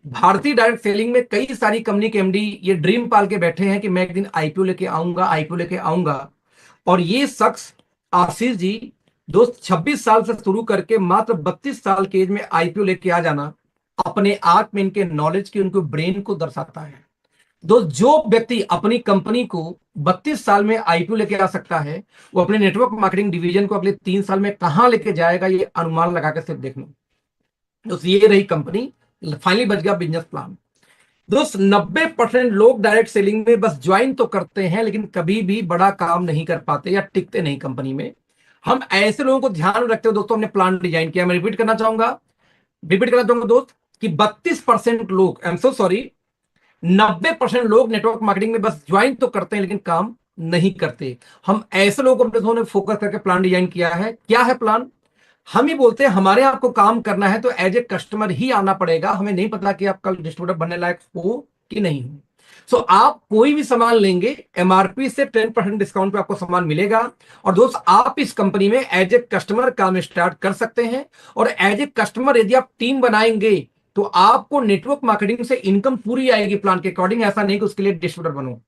S1: भारतीय डायरेक्ट सेलिंग में कई सारी कंपनी के एमडी ये ड्रीम पाल के बैठे हैं कि मैं एक दिन आईपीओ लेके आऊंगा, आईपीओ लेके आऊंगा। और ये शख्स आशीष जी दोस्त 26 साल से शुरू करके मात्र 32 साल के एज में आईपीओ लेके आ जाना अपने आप में इनके नॉलेज की, उनके ब्रेन को दर्शाता है। दोस्त जो व्यक्ति अपनी कंपनी को 32 साल में आईपीओ लेके आ सकता है, वो अपने नेटवर्क मार्केटिंग डिवीजन को अगले 3 साल में कहां लेके जाएगा, ये अनुमान लगा के सिर्फ देख लो दोस्त। ये रही कंपनी, फाइनली बच गया बिजनेस प्लान। दोस्त 90% लोग डायरेक्ट सेलिंग में बस ज्वाइन तो करते हैं लेकिन कभी भी बड़ा काम नहीं कर पाते या टिकते नहीं कंपनी में। हम ऐसे लोगों को ध्यान में रखते हुए दोस्तों हमने प्लान डिजाइन किया। मैं रिपीट करना चाहूंगा दोस्त कि 32% लोग, आई एम सो सॉरी, 90% लोग नेटवर्क मार्केटिंग में बस ज्वाइन तो करते हैं लेकिन काम नहीं करते। हम ऐसे लोगों को अपने फोकस करके प्लान डिजाइन किया है। क्या है प्लान? हम ही बोलते हैं हमारे आपको काम करना है तो एज ए कस्टमर ही आना पड़ेगा, हमें नहीं पता कि आप कल डिस्ट्रीब्यूटर बनने लायक हो कि नहीं हो। सो आप कोई भी सामान लेंगे एमआरपी से 10% डिस्काउंट पे आपको सामान मिलेगा। और दोस्त आप इस कंपनी में एज ए कस्टमर काम स्टार्ट कर सकते हैं। और एज ए कस्टमर यदि आप टीम बनाएंगे तो आपको नेटवर्क मार्केटिंग से इनकम पूरी आएगी प्लान के अकॉर्डिंग। ऐसा नहीं कि उसके लिए डिस्ट्रीब्यूटर बनो।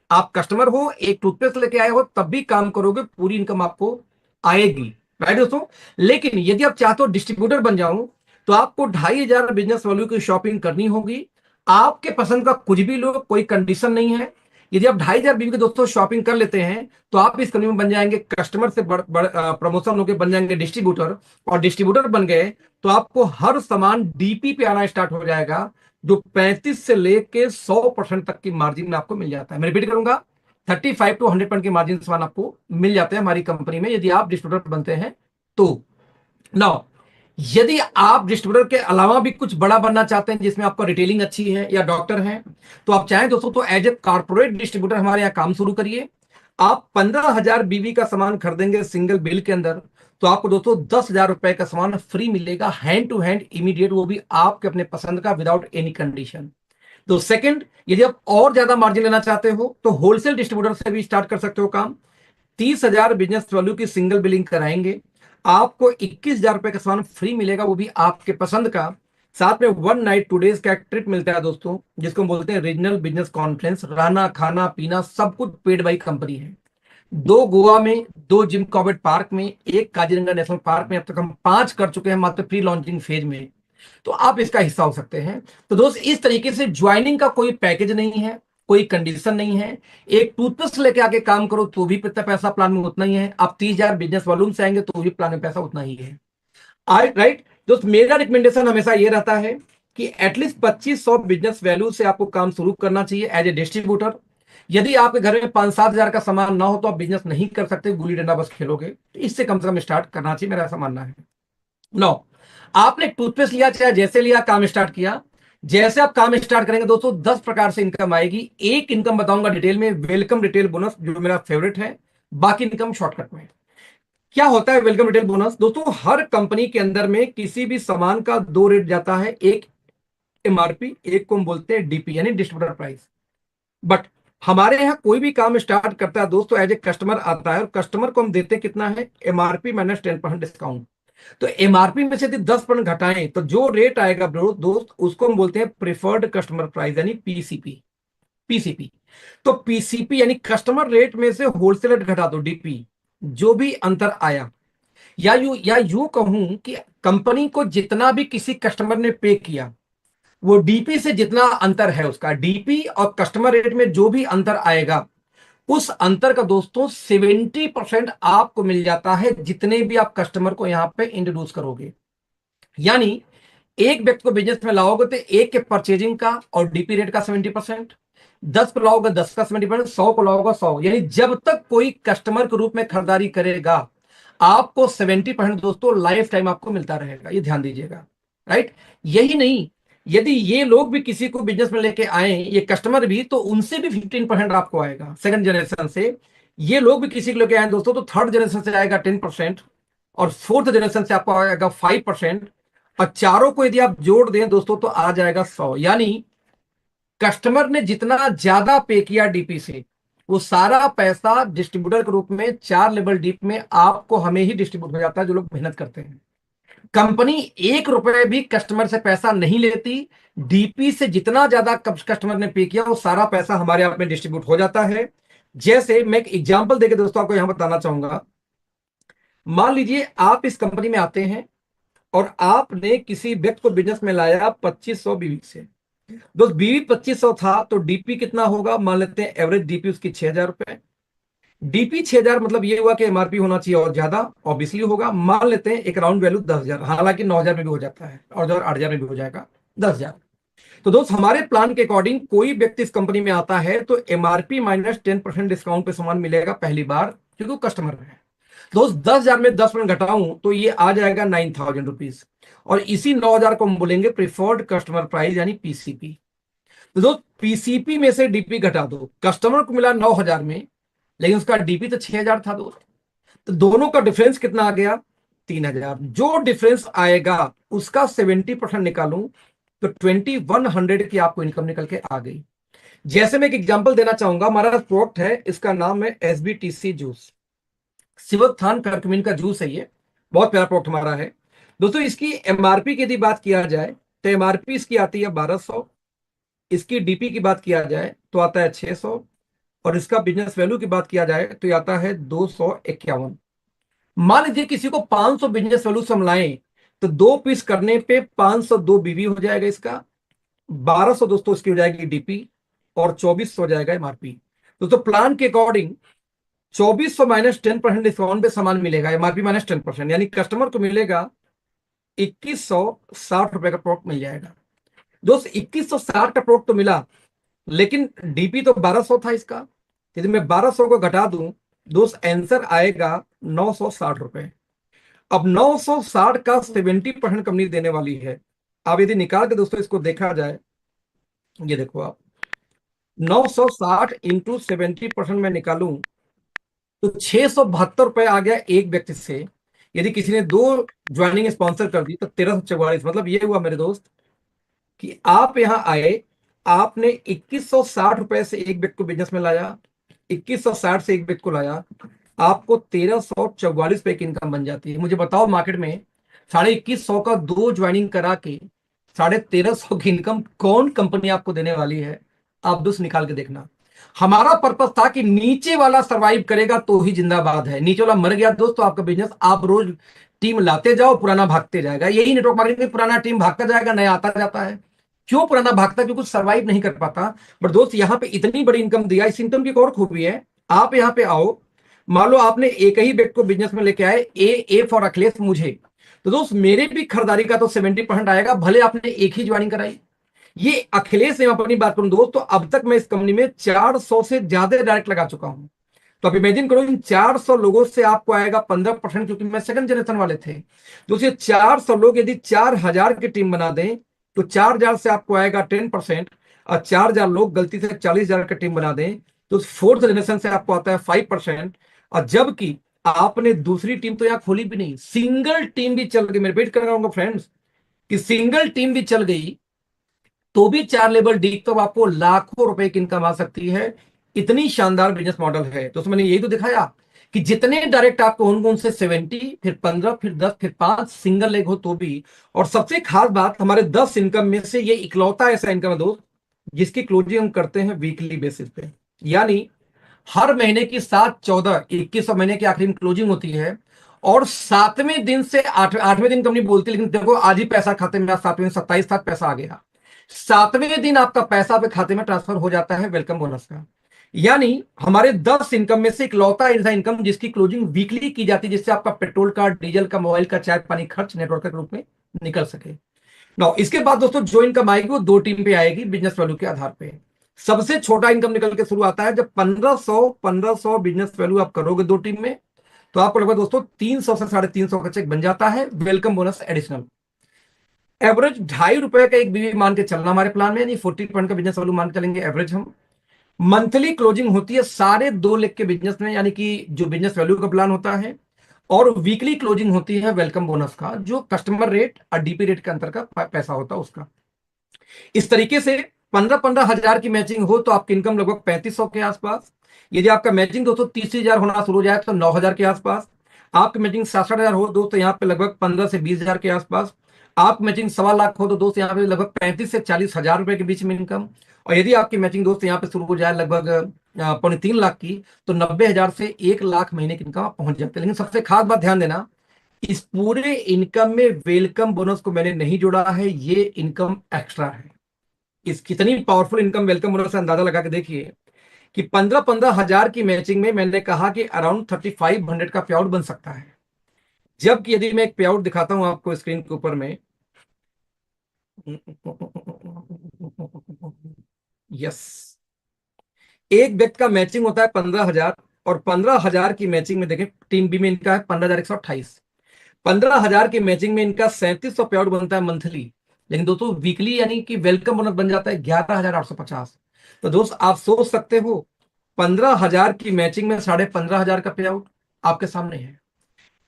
S1: आप कस्टमर हो, एक टूथपेस्ट लेके आए हो, तब भी काम करोगे, पूरी इनकम आपको आएगी, राइट दोस्तों। लेकिन यदि आप चाहते हो डिस्ट्रीब्यूटर बन जाऊं तो आपको 2500 बिजनेस वैल्यू की शॉपिंग करनी होगी। आपके पसंद का कुछ भी लो, कोई कंडीशन नहीं है। यदि आप 2500 बीवी के दोस्तों शॉपिंग कर लेते हैं तो आप इस कंपनी में बन जाएंगे कस्टमर से प्रमोशन होकर बन जाएंगे डिस्ट्रीब्यूटर। और डिस्ट्रीब्यूटर बन गए तो आपको हर सामान डीपी पे आना स्टार्ट हो जाएगा, जो 35 से लेके 100% तक की मार्जिन में आपको मिल जाता है। मैं रिपीट करूंगा, 35 to 100% के मार्जिन सामान आपको मिल जाते हैं हमारी कंपनी में यदि आप डिस्ट्रीब्यूटर बनते हैं तो। नाउ यदि आप डिस्ट्रीब्यूटर के अलावा भी कुछ बड़ा बनना चाहते हैं जिसमें आपका रिटेलिंग अच्छी है या डॉक्टर हैं, तो आप चाहें दोस्तों तो एज ए कॉर्पोरेट डिस्ट्रीब्यूटर हमारे यहाँ काम शुरू करिए। आप 15,000 बीवी का सामान खरीदेंगे सिंगल बिल के अंदर तो आपको दोस्तों 10,000 रुपए का सामान फ्री मिलेगा, हैंड टू हैंड इमीडिएट, वो भी आपके अपने पसंद का, विदाउट एनी कंडीशन। तो सेकंड, यदि आप और ज्यादा मार्जिन लेना चाहते हो तो होलसेल डिस्ट्रीब्यूटर से भी स्टार्ट कर सकते हो काम। 30,000 बिजनेस वैल्यू की सिंगल बिलिंग कराएंगे, आपको 21,000 रुपए का सामान फ्री मिलेगा, वो भी आपके पसंद का। साथ में 1 नाइट 2 डेज का एक ट्रिप मिलता है दोस्तों, जिसको हम बोलते हैं रीजनल बिजनेस कॉन्फ्रेंस। रहना खाना पीना सब कुछ पेड बाई कंपनी है। 2 गोवा में, 2 जिम कॉर्बेट पार्क में, 1 काजीरंगा नेशनल पार्क में, अब तक हम 5 कर चुके हैं मात्र प्री लॉन्चिंग फेज में। तो आप इसका हिस्सा हो सकते हैं। तो दोस्त इस तरीके से ज्वाइनिंग का कोई पैकेज नहीं है, कोई कंडीशन नहीं है। एक टूथपेस्ट लेके आके काम करो तो भी पैसा प्लान में उतना ही है। आप 30,000 बिजनेस वॉल्यूम से आएंगे तो भी प्लान में पैसा उतना ही है। राइट दोस्त, मेरा रिकमेंडेशन हमेशा ये रहता है कि एटलीस्ट 2500 बिजनेस वैल्यू से आपको काम शुरू करना चाहिए एज ए डिस्ट्रीब्यूटर। यदि आपके घर में 5-7 हजार का सामान ना हो तो आप बिजनेस नहीं कर सकते, गुल्ली डंडा बस खेलोगे। तो इससे कम से कम स्टार्ट करना चाहिए, मेरा ऐसा मानना है। नो, आपने टूथपेस्ट लिया, चाहे जैसे लिया, काम स्टार्ट किया। जैसे आप काम स्टार्ट करेंगे दोस्तों 10 प्रकार से इनकम आएगी। एक इनकम बताऊंगा डिटेल में, वेलकम रिटेल बोनस, जो मेरा फेवरेट है। बाकी इनकम शॉर्टकट में। क्या होता है वेलकम रिटेल बोनस दोस्तों? हर कंपनी के अंदर में किसी भी सामान का 2 रेट जाता है, एक एमआरपी, एक को हम बोलते हैं डीपी यानी डिस्ट्रीब्यूटर प्राइस। बट हमारे यहाँ कोई भी काम स्टार्ट करता है दोस्तों एज ए कस्टमर आता है और कस्टमर को हम देते हैं कितना है, एमआरपी माइनस 10% डिस्काउंट। तो एमआरपी में से यदि 10% घटाएं तो जो रेट आएगा दोस्त उसको हम बोलते हैं प्रिफर्ड कस्टमर प्राइस यानी पीसीपी। पीसीपी तो पीसीपी यानी कस्टमर रेट में से होलसेल रेट घटा दो डीपी, जो भी अंतर आया। या यूं कहूं कि कंपनी को जितना भी किसी कस्टमर ने पे किया वो डीपी से जितना अंतर है उसका, डीपी और कस्टमर रेट में जो भी अंतर आएगा उस अंतर का दोस्तों 70% आपको मिल जाता है जितने भी आप कस्टमर को यहां पे इंट्रोड्यूस करोगे। यानी एक व्यक्ति को बिजनेस में लाओगे तो एक के परचेजिंग का और डीपी रेट का 70%, 10 को लाओगे 10 का 70%, 100 को लाओगे 100। यानी जब तक कोई कस्टमर के रूप में खरीदारी करेगा आपको 70% दोस्तों लाइफ टाइम आपको मिलता रहेगा, ये ध्यान दीजिएगा। राइट, यही नहीं, यदि ये लोग भी किसी को बिजनेस में लेके आए, ये कस्टमर भी, तो उनसे भी 15% आपको आएगा सेकंड जनरेशन से। ये लोग भी किसी को लेके आए दोस्तों तो थर्ड जनरेशन से आएगा 10% और फोर्थ जनरेशन से आपको आएगा 5%। और चारों को यदि आप जोड़ दें दोस्तों तो आ जाएगा 100। यानी कस्टमर ने जितना ज्यादा पे किया डीपी से वो सारा पैसा डिस्ट्रीब्यूटर के रूप में 4 लेवल डीप में आपको हमें ही डिस्ट्रीब्यूट हो जाता है, जो लोग मेहनत करते हैं। कंपनी 1 रुपए भी कस्टमर से पैसा नहीं लेती। डीपी से जितना ज्यादा कस्टमर ने पे किया वो सारा पैसा हमारे आप में डिस्ट्रीब्यूट हो जाता है। जैसे मैं एक एग्जांपल देकर दोस्तों आपको यहां बताना चाहूंगा। मान लीजिए आप इस कंपनी में आते हैं और आपने किसी व्यक्ति को बिजनेस में लाया 2500 बीवी से। दोस्त बीवी 2500 था तो डीपी कितना होगा, मान लेते हैं एवरेज डीपी उसकी 6000 रुपए। डीपी 6000 मतलब ये हुआ कि एमआरपी होना चाहिए और ज्यादा ऑब्वियसली होगा। मान लेते हैं एक राउंड वैल्यू 10,000, हालांकि 9,000 में भी हो जाता है और 8,000 में भी हो जाएगा 10,000। तो दोस्त हमारे प्लान के अकॉर्डिंग कोई व्यक्ति इस कंपनी में आता है तो एमआरपी माइनस 10% डिस्काउंट पे सामान मिलेगा पहली बार, क्योंकि कस्टमर है। दोस्त 10,000 में 10% घटाऊं तो ये आ जाएगा 9,000 रुपीज, और इसी 9,000 को हम बोलेंगे प्रिफर्ड कस्टमर प्राइस यानी पीसीपी। तो दोस्त पीसीपी में से डीपी घटा दो, कस्टमर को मिला 9,000 में, लेकिन उसका डीपी तो 6,000 था दोस्त। तो दोनों का डिफरेंस कितना आ गया, 3,000। जो डिफरेंस आएगा उसका 70% निकालूं तो 2100 की आपको इनकम निकल के आ गई। जैसे मैं एक एग्जांपल देना चाहूंगा, हमारा प्रोडक्ट है, इसका नाम है एसबीटीसी जूस, सिवोत्थान करक्यूमिन का जूस है। ये बहुत प्यारा प्रोडक्ट हमारा है दोस्तों। इसकी एमआरपी की यदि बात किया जाए तो एमआरपी इसकी आती है 1200, इसकी डीपी की बात किया जाए तो आता है 600, और इसका बिजनेस वैल्यू की बात किया जाए तो आता है 251। मान लीजिए किसी को 500 बिजनेस वैल्यू से हम लाएं तो 2 पीस करने पे 502 बीवी हो जाएगा इसका, 1200 दोस्तों इसकी हो जाएगी डीपी, और 2400 हो जाएगा एमआरपी। दोस्तों प्लान के अकॉर्डिंग 2400 माइनस 10% डिस्काउंट पे सामान मिलेगा, एमआरपी माइनस 10%, यानी कस्टमर को मिलेगा 2160 रुपए का प्रोडक्ट मिल जाएगा। दोस्त 2160 का प्रोडक्ट तो मिला, लेकिन डीपी तो 1200 था इसका। यदि मैं 1200 को घटा दूं दोस्त आंसर आएगा 960 रुपए। अब 960 का 70% कंपनी देने वाली है। अब यदि निकाल के दोस्तों इसको देखा जाए, ये देखो आप 960 इंटू 70% में निकालूं तो 672 रुपए आ गया एक व्यक्ति से। यदि किसी ने 2 ज्वाइनिंग स्पॉन्सर कर दी तो 1344। मतलब ये हुआ मेरे दोस्त कि आप यहां आए, आपने 2160 रुपए से एक व्यक्ति को बिजनेस में लाया, 2160 से एक व्यक्ति को लाया, आपको 1344 रुपए की इनकम बन जाती है। मुझे बताओ मार्केट में 2150 का 2 ज्वाइनिंग करा के 1350 की इनकम कौन कंपनी आपको देने वाली है? आप दोस्त निकाल के देखना। हमारा पर्पस था कि नीचे वाला सरवाइव करेगा तो ही जिंदाबाद है, नीचे वाला मर गया दोस्त तो आपका बिजनेस, आप रोज टीम लाते जाओ, पुराना भागते जाएगा। यही नेटवर्क मार्केटिंग में पुराना टीम भागता जाएगा, नया आता जाता है। क्यों पुराना भागता? क्योंकि सरवाइव नहीं कर पाता। बट दोस्त यहाँ पे इतनी बड़ी इनकम दिया, इस इनकम की एक और खूबी है। आप यहाँ पे आओ, मान लो आपने एक ही व्यक्ति को बिजनेस में लेके आए, ए फॉर अखिलेश मुझे, तो दोस्त मेरे भी खरीदारी का तो 70% आएगा, भले आपने एक ही ज्वाइनिंग कराई। ये अखिलेश से अपनी बात करूं दोस्त, तो अब तक मैं इस कंपनी में 400 से ज्यादा डायरेक्ट लगा चुका हूं। तो अब इमेजिन करो इन 400 लोगों से आपको आएगा 15%, क्योंकि मैं सेकंड जनरेशन वाले थे। दोस्तों 400 लोग यदि 4000 की टीम बना दें तो 4000 से आपको आएगा 10%, और 4000 लोग गलती से 40,000 की टीम बना दें तो 4th जनरेशन से आपको आता है 5%। और जबकि आपने दूसरी टीम तो यहां खोली भी नहीं, सिंगल टीम भी चल गई। मैं रिपीट कर रहा हूं फ्रेंड्स कि सिंगल टीम भी चल गई तो भी 4 लेवल डी तो आपको लाखों रुपए की इनकम आ सकती है। इतनी शानदार बिजनेस मॉडल है। तो मैंने यही तो दिखाया कि जितने डायरेक्ट आपको होंगे उनसे 70, फिर 15, फिर 10, फिर 5 सिंगल लेग हो तो भी। और सबसे खास बात, हमारे 10 इनकम में से ये इकलौता ऐसा इनकम है दोस्त जिसकी क्लोजिंग हम करते हैं वीकली बेसिस पे, यानी हर महीने की 7, 14, 21 महीने की आखिरी में क्लोजिंग होती है, और 7वें दिन से 8वें दिन कंपनी बोलती है, लेकिन देखो आज ही पैसा खाते में, 7वें 27 तक पैसा आ गया, 7वें दिन आपका पैसा आपके खाते में ट्रांसफर हो जाता है वेलकम बोनस का। यानी हमारे 10 इनकम में से इकलौता ऐसा इनकम जिसकी क्लोजिंग वीकली की जाती है, जिससे आपका पेट्रोल का, डीजल का, मोबाइल का, चाय पानी खर्च नेटवर्क के रूप में निकल सके। नाउ इसके बाद दोस्तों जो इनकम आएगी वो 2 टीम पे आएगी बिजनेस वैल्यू के आधार पे। सबसे छोटा इनकम निकल के शुरू आता है जब 1500 बिजनेस वैल्यू आप करोगे 2 टीम में, तो आपको लगभग दोस्तों 300 से 350 का चेक बन जाता है वेलकम बोनस एडिशनल। एवरेज 2.5 रुपए का एक बीवी मान के चलना हमारे प्लान में, यानी 40% का बिजनेस वैल्यू मान के चलेंगे एवरेज हम। मंथली क्लोजिंग होती है सारे 2 लाख के बिजनेस में, यानी कि जो बिजनेस वैल्यू का प्लान होता है, और वीकली क्लोजिंग होती है वेलकम बोनस का, जो कस्टमर रेट और डीपी रेट के अंतर का पैसा होता है उसका। इस तरीके से 15-15 हजार की मैचिंग हो तो आपकी इनकम लगभग 3500 के आसपास। यदि आपका मैचिंग दोस्तों 30,000 होना शुरू हो जाए तो 9,000 के आसपास। आपकी मैचिंग 67,000 हो दोस्त तो यहाँ पे लगभग 15 से 20,000 के आसपास। आपकी मैचिंग 1.25 लाख हो तो दोस्त यहाँ पे लगभग 35 से 40,000 रुपए के बीच में इनकम। और यदि आपकी मैचिंग दोस्त यहाँ पे शुरू हो जाए लगभग 3.25 लाख की, तो 90,000 से 1 लाख महीने की इनकम आप पहुंच जाते हैं। लेकिन सबसे खास बात ध्यान देना, इस पूरे इनकम में वेलकम बोनस को मैंने नहीं जोड़ा है, ये इनकम एक्स्ट्रा है। इस कितनी पावरफुल इनकम वेलकम बोनस से अंदाजा लगा के देखिए कि 15,000 की मैचिंग में मैंने कहा कि अराउंड 3500 का पे आउट बन सकता है। जबकि यदि मैं एक पे आउट दिखाता हूं आपको स्क्रीन के ऊपर में, यस, एक व्यक्ति का मैचिंग होता है 15,000 और 15,000 की मैचिंग में देखें टीम बी में इनका है 15,128। 15,000 की मैचिंग में इनका 3700 पे आउट बनता है मंथली। लेकिन दोस्तों वीकली यानी कि वेलकम बोनस बन जाता है 11,850। तो दोस्त आप सोच सकते हो 15,000 की मैचिंग में 15,500 का पे आउट आपके सामने है।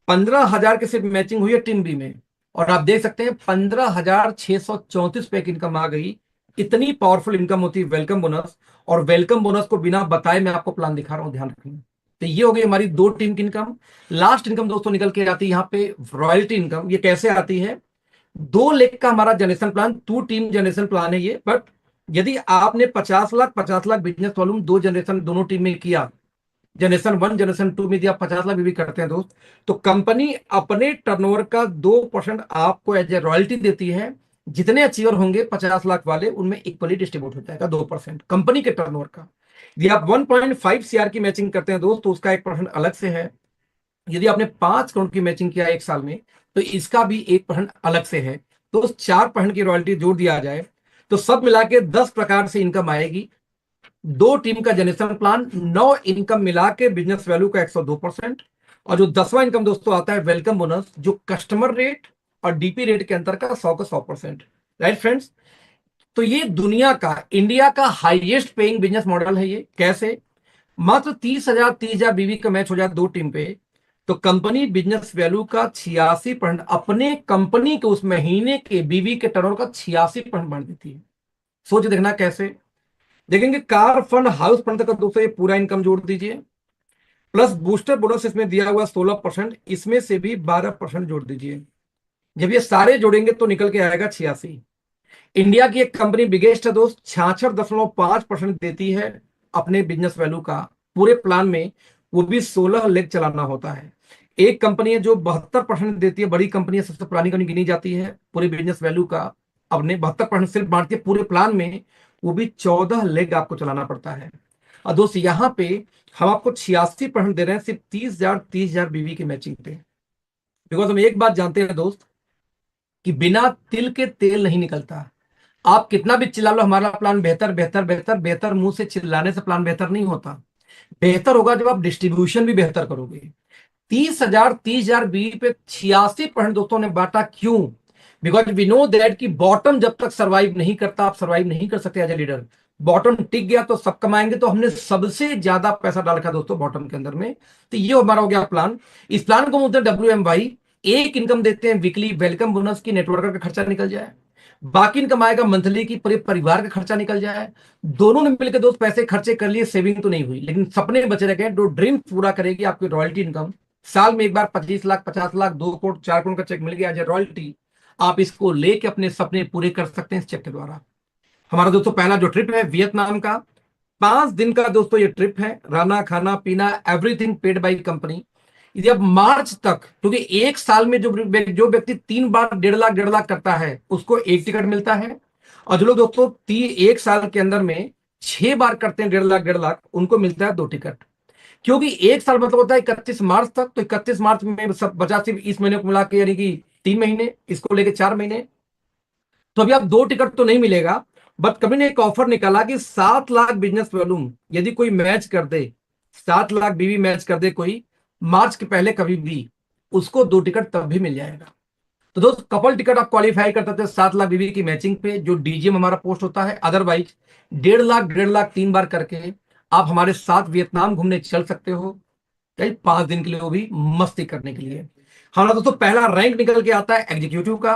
S1: 15,000 की सिर्फ मैचिंग हुई है टीम बी में और आप देख सकते हैं 15,634 पे की इनकम आ गई। इतनी पावरफुल इनकम होती है वेलकम बोनस। और वेलकम बोनस को बिना बताए मैं आपको प्लान दिखा रहा हूं, ध्यान रखना। तो ये हो गई हमारी 2 टीम की इनकम। लास्ट इनकम दोस्तों निकल के आती है यहाँ पे रॉयल्टी इनकम। ये कैसे आती है? 2 लाख का हमारा generation plan, 2 team generation plan है ये। बट यदि आपने 50 लाख बिजनेस वॉल्यूम 2 जनरेशन दोनों टीम में किया, जनरेशन 1 जनरेशन 2 में यदि आप 50 लाख भी करते हैं दोस्त, तो कंपनी अपने टर्नओवर का 2% आपको एज ए रॉयल्टी देती है। जितने अचीवर होंगे 50 लाख वाले, उनमें इक्वली डिस्ट्रीब्यूट हो जाएगा 2% कंपनी के टर्नओवर का। यदि आप 1.5 CR की मैचिंग करते हैं दोस्त, तो उसका 1% अलग से है। यदि आपने 5 करोड़ की मैचिंग किया 1 साल में, तो इसका भी 1% अलग से है। तो उस 4% की रॉयल्टी जोड़ दिया जाए तो सब मिला के 10 प्रकार से इनकम आएगी। 2 टीम का जनरेशन प्लान, 9 इनकम मिला के बिजनेस वैल्यू का 102%। और जो 10वां इनकम दोस्तों आता है वेलकम बोनस, जो कस्टमर रेट और डीपी रेट के अंतर का 100 का 100%। राइट फ्रेंड्स, तो ये दुनिया का, इंडिया का हाईएस्ट पेइंग बिजनेस मॉडल है। ये कैसे? मात्र 30,000 बीवी का मैच हो जाए 2 टीम पे, तो कंपनी बिजनेस वैल्यू का 86% अपने कंपनी के उस महीने के बीवी के टर्नओवर का 86% बढ़ देती है। सोच देखना कैसे। देखेंगे कार फंड हाउस फंड तक का दोस्तों ये पूरा इनकम जोड़ दीजिए, प्लस बूस्टर बोनस इसमें दिया हुआ 16%, इसमें से भी 12% जोड़ दीजिए। जब ये सारे जोड़ेंगे तो निकल के आएगा 86। इंडिया की एक कंपनी बिगेस्ट है दोस्त, 66.5% देती है अपने बिजनेस वैल्यू का पूरे प्लान में, वो भी 16 लेग चलाना होता है। एक कंपनी है जो 72% देती है, बड़ी कंपनी है, सबसे पुरानी कंपनी गिनी जाती है पूरे बिजनेस वैल्यू का, अपने 72% सिर्फ बांटती है पूरे प्लान में, वो भी 14 लेग आपको चलाना पड़ता है। और दोस्त यहाँ पे हम आपको 86% दे रहे हैं सिर्फ 30,000 बीवी की मैचिंग पे। बिकॉज हम एक बात जानते हैं दोस्त कि बिना तिल के तेल नहीं निकलता। आप कितना भी चिल्ला लो हमारा प्लान बेहतर बेहतर बेहतर बेहतर, मुंह से चिल्लाने से प्लान बेहतर नहीं होता। बेहतर होगा जब आप डिस्ट्रीब्यूशन भी बेहतर करोगे। 30,000 बीवी पे 86% दोस्तों ने बांटा। क्यों? बिकॉज वी नो दैट कि बॉटम जब तक सर्वाइव नहीं करता, आप सर्वाइव नहीं कर सकते एज ए लीडर। बॉटम टिक गया तो सब कमाएंगे। तो हमने सबसे ज्यादा पैसा डाल रखा दोस्तों बॉटम के अंदर में। तो ये हमारा हो गया प्लान। इस प्लान को बोलते हैं WMY। एक इनकम देते हैं वीकली वेलकम बोनस की, नेटवर्कर का खर्चा निकल जाए। बाकी इनकम आएगा मंथली की, पूरे परिवार का खर्चा निकल जाए। दोनों ने मिलकर दोस्त पैसे खर्चे कर लिए, सेविंग तो नहीं हुई, लेकिन सपने बचे रह गए। जो ड्रीम पूरा करेगी आपकी रॉयल्टी इनकम। साल में एक बार 25 लाख 50 लाख 2 करोड़ 4 करोड़ का चेक मिल गया एज ए रॉयल्टी, आप इसको लेके अपने सपने पूरे कर सकते हैं इस चेक के द्वारा। हमारा दोस्तों पहला जो ट्रिप है वियतनाम का, 5 दिन का दोस्तों ये ट्रिप है। रहना खाना पीना एवरीथिंग पेड बाई कंपनी। यदि अब मार्च तक, क्योंकि एक साल में जो व्यक्ति 3 बार 1.5 लाख करता है उसको 1 टिकट मिलता है। और जो लोग दोस्तों 1 साल के अंदर में 6 बार करते हैं 1.5 लाख उनको मिलता है 2 टिकट। क्योंकि 1 साल मतलब होता है 31 मार्च तक, तो 31 मार्च में सब बचा सिर्फ इस महीने को मिला के, यानी कि 3 महीने, इसको लेके 4 महीने। तो अभी आप 2 टिकट तो नहीं मिलेगा, बट कंपनी ने एक ऑफर निकाला कि 7 लाख बिजनेस वॉल्यूम यदि कोई मैच कर दे, 7 लाख बीवी मैच कर दे कोई मार्च के पहले कभी भी, उसको 2 टिकट तब भी मिल जाएगा। तो दोस्त कपल टिकट आप क्वालिफाई करते थे 7 लाख बीवी की मैचिंग पे, जो डीजीएम हमारा पोस्ट होता है। अदरवाइज 1.5 लाख 3 बार करके आप हमारे साथ वियतनाम घूमने चल सकते हो, 5 दिन के लिए, वो भी मस्ती करने के लिए। हमारा दोस्तों पहला रैंक निकल के आता है एग्जीक्यूटिव का।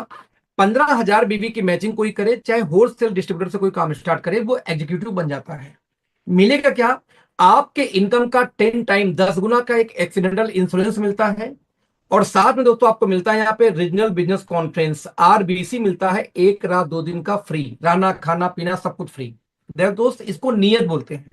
S1: 15,000 बीवी की मैचिंग कोई करे, चाहे होलसेल डिस्ट्रीब्यूटर से कोई काम स्टार्ट करे, वो एग्जीक्यूटिव बन जाता है। मिलेगा क्या? आपके इनकम का 10 टाइम 10 गुना का एक एक्सीडेंटल इंश्योरेंस मिलता है। और साथ में दोस्तों आपको मिलता है यहाँ पे रीजनल बिजनेस कॉन्फ्रेंस RBC मिलता है, 1 रात 2 दिन का फ्री, रहना खाना पीना सब कुछ फ्री। देख दोस्त, इसको नियत बोलते हैं।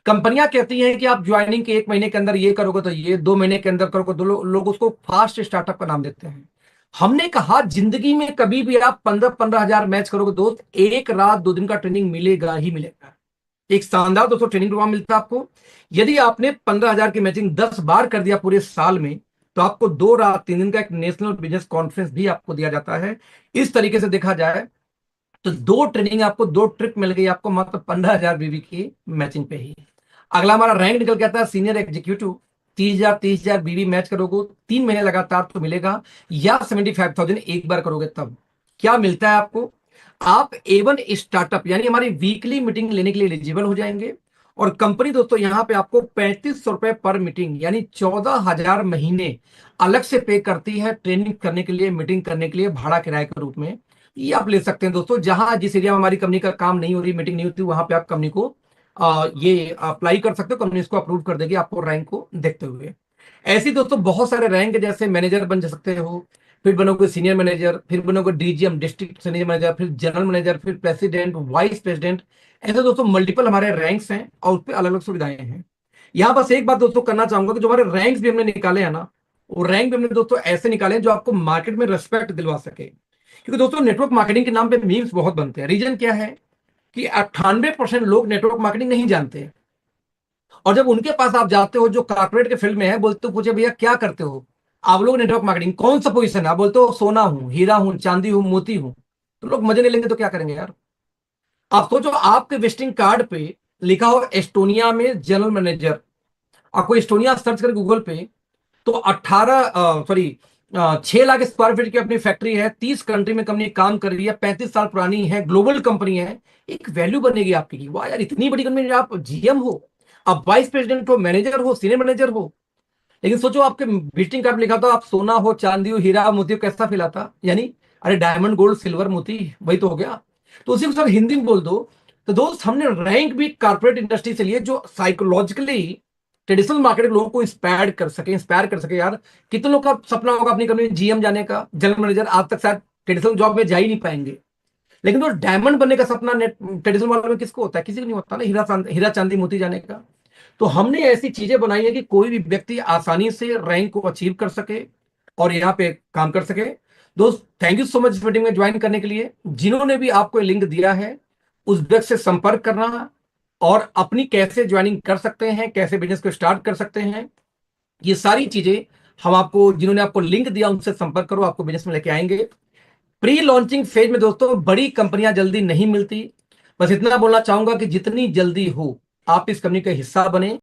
S1: कंपनियां कहती हैं कि आप ज्वाइनिंग के 1 महीने के अंदर ये करोगे तो ये, 2 महीने के अंदर करोगे तो लोग उसको फास्ट स्टार्टअप का नाम देते हैं। हमने कहा जिंदगी में कभी भी आप 15-15 हजार मैच करोगे दोस्त, 1 रात 2 दिन का ट्रेनिंग मिलेगा ही मिलेगा। एक शानदार दोस्तों ट्रेनिंग प्रोग्राम मिलता है आपको। यदि आपने 15,000 की मैचिंग 10 बार कर दिया पूरे साल में, तो आपको 2 रात 3 दिन का एक नेशनल बिजनेस कॉन्फ्रेंस भी आपको दिया जाता है। इस तरीके से देखा जाए तो 2 ट्रेनिंग आपको, 2 ट्रिप मिल गई आपको मात्र 15,000 बीवी की मैचिंग पे ही। अगला हमारा रैंक निकल के आता है सीनियर एग्जीक्यूटिव। 30,000 बीवी मैच करोगे 3 महीने लगातार तो मिलेगा, या 75,000 एक बार करोगे तब। क्या मिलता है आपको? आप A1 स्टार्टअप यानी हमारी वीकली मीटिंग लेने के लिए एलिजिबल हो जाएंगे। और कंपनी दोस्तों यहाँ पे आपको 3500 रुपए पर मीटिंग यानी 14,000 महीने अलग से पे करती है ट्रेनिंग करने के लिए, मीटिंग करने के लिए, भाड़ा किराए के रूप में। ये आप ले सकते हैं दोस्तों। जहां जिस एरिया में हमारी कंपनी का काम नहीं हो रही, मीटिंग नहीं होती, वहां पे आप कंपनी को ये अप्लाई कर सकते हो। कंपनी इसको अप्रूव कर देगी आपको रैंक को देखते हुए। ऐसे दोस्तों बहुत सारे रैंक, जैसे मैनेजर बन सकते हो, फिर बनोगे सीनियर मैनेजर, फिर बनोगे DGM डिस्ट्रिक्ट सीनियर मैनेजर, फिर जनरल मैनेजर, फिर प्रेसिडेंट, वाइस प्रेसिडेंट। ऐसे दोस्तों मल्टीपल हमारे रैंक्स हैं और उस पर अलग अलग सुविधाएं हैं। यहाँ बस एक बात दोस्तों करना चाहूंगा कि जो हमारे रैंक्स भी हमने निकाले हैं ना, वो रैंक भी हमने दोस्तों ऐसे निकाले हैं जो आपको मार्केट में रिस्पेक्ट दिलवा सके। क्योंकि दोस्तों नेटवर्क मार्केटिंग के नाम पे मीम्स बहुत बनते हैं। रीजन क्या है कि 98% लोग नेटवर्क मार्केटिंग नहीं जानते। और जब उनके पास आप जाते हो जो कारपोरेट के फील्ड में है, बोलते हो पूछे भैया क्या करते हो आप लोग नेटवर्क मार्केटिंग, कौन सा पोजीशन है? आप बोलते हो सोना हूं, हीरा हूं, चांदी हूं, मोती हूं। तो लोग मजे नहीं लेंगे तो क्या करेंगे यार? आप सोचो आपके विजिटिंग कार्ड पे लिखा हो एस्टोनिया में जनरल मैनेजर। आपको एस्टोनिया सर्च कर गूगल पे, तो 6 लाख स्क्वायर फीट की अपनी फैक्ट्री है, 30 कंट्री में कंपनी काम कर रही है, 35 साल पुरानी है, ग्लोबल कंपनी है। एक वैल्यू बनेगी आपकी कि वाह यार इतनी बड़ी कंपनी, आप GM हो, आप वाइस प्रेसिडेंट हो, मैनेजर हो, सीनियर मैनेजर हो। लेकिन सोचो आपके विजिटिंग कार्ड में लिखा था आप सोना हो, चांदी हो, हीरा मोती हो, कैसा फील आता? यानी अरे डायमंड गोल्ड सिल्वर मोती, वही तो हो गया। तो उसी को सर हिंदी में बोल दो। तो दोस्त हमने रैंक भी कारपोरेट इंडस्ट्री से लिए जो साइकोलॉजिकली ट्रेडिशनल मार्केट के लोगों को इंस्पायर कर सके। यार कितने लोग का सपना होगा अपनी कंपनी में GM जाने का, जनरल मैनेजर, आज तक शायद ट्रेडिशनल जॉब में जा ही नहीं पाएंगे। लेकिन तो डायमंड बनने का सपना ट्रेडिशनल वालों में किसको होता है? किसी को नहीं होता ना, हीरा चांदी मोती जाने का। तो हमने ऐसी चीजें बनाई है कि कोई भी व्यक्ति आसानी से रैंक को अचीव कर सके और यहाँ पे काम कर सके। दोस्त थैंक यू सो मच इस मीटिंग में ज्वाइन करने के लिए। जिन्होंने भी आपको लिंक दिया है उस व्यक्ति से संपर्क करना और अपनी कैसे ज्वाइनिंग कर सकते हैं, कैसे बिजनेस को स्टार्ट कर सकते हैं, ये सारी चीजें हम आपको, जिन्होंने आपको लिंक दिया उनसे संपर्क करो, आपको बिजनेस में लेके आएंगे। प्री लॉन्चिंग फेज में दोस्तों बड़ी कंपनियां जल्दी नहीं मिलती। बस इतना बोलना चाहूंगा कि जितनी जल्दी हो आप इस कंपनी का हिस्सा बने।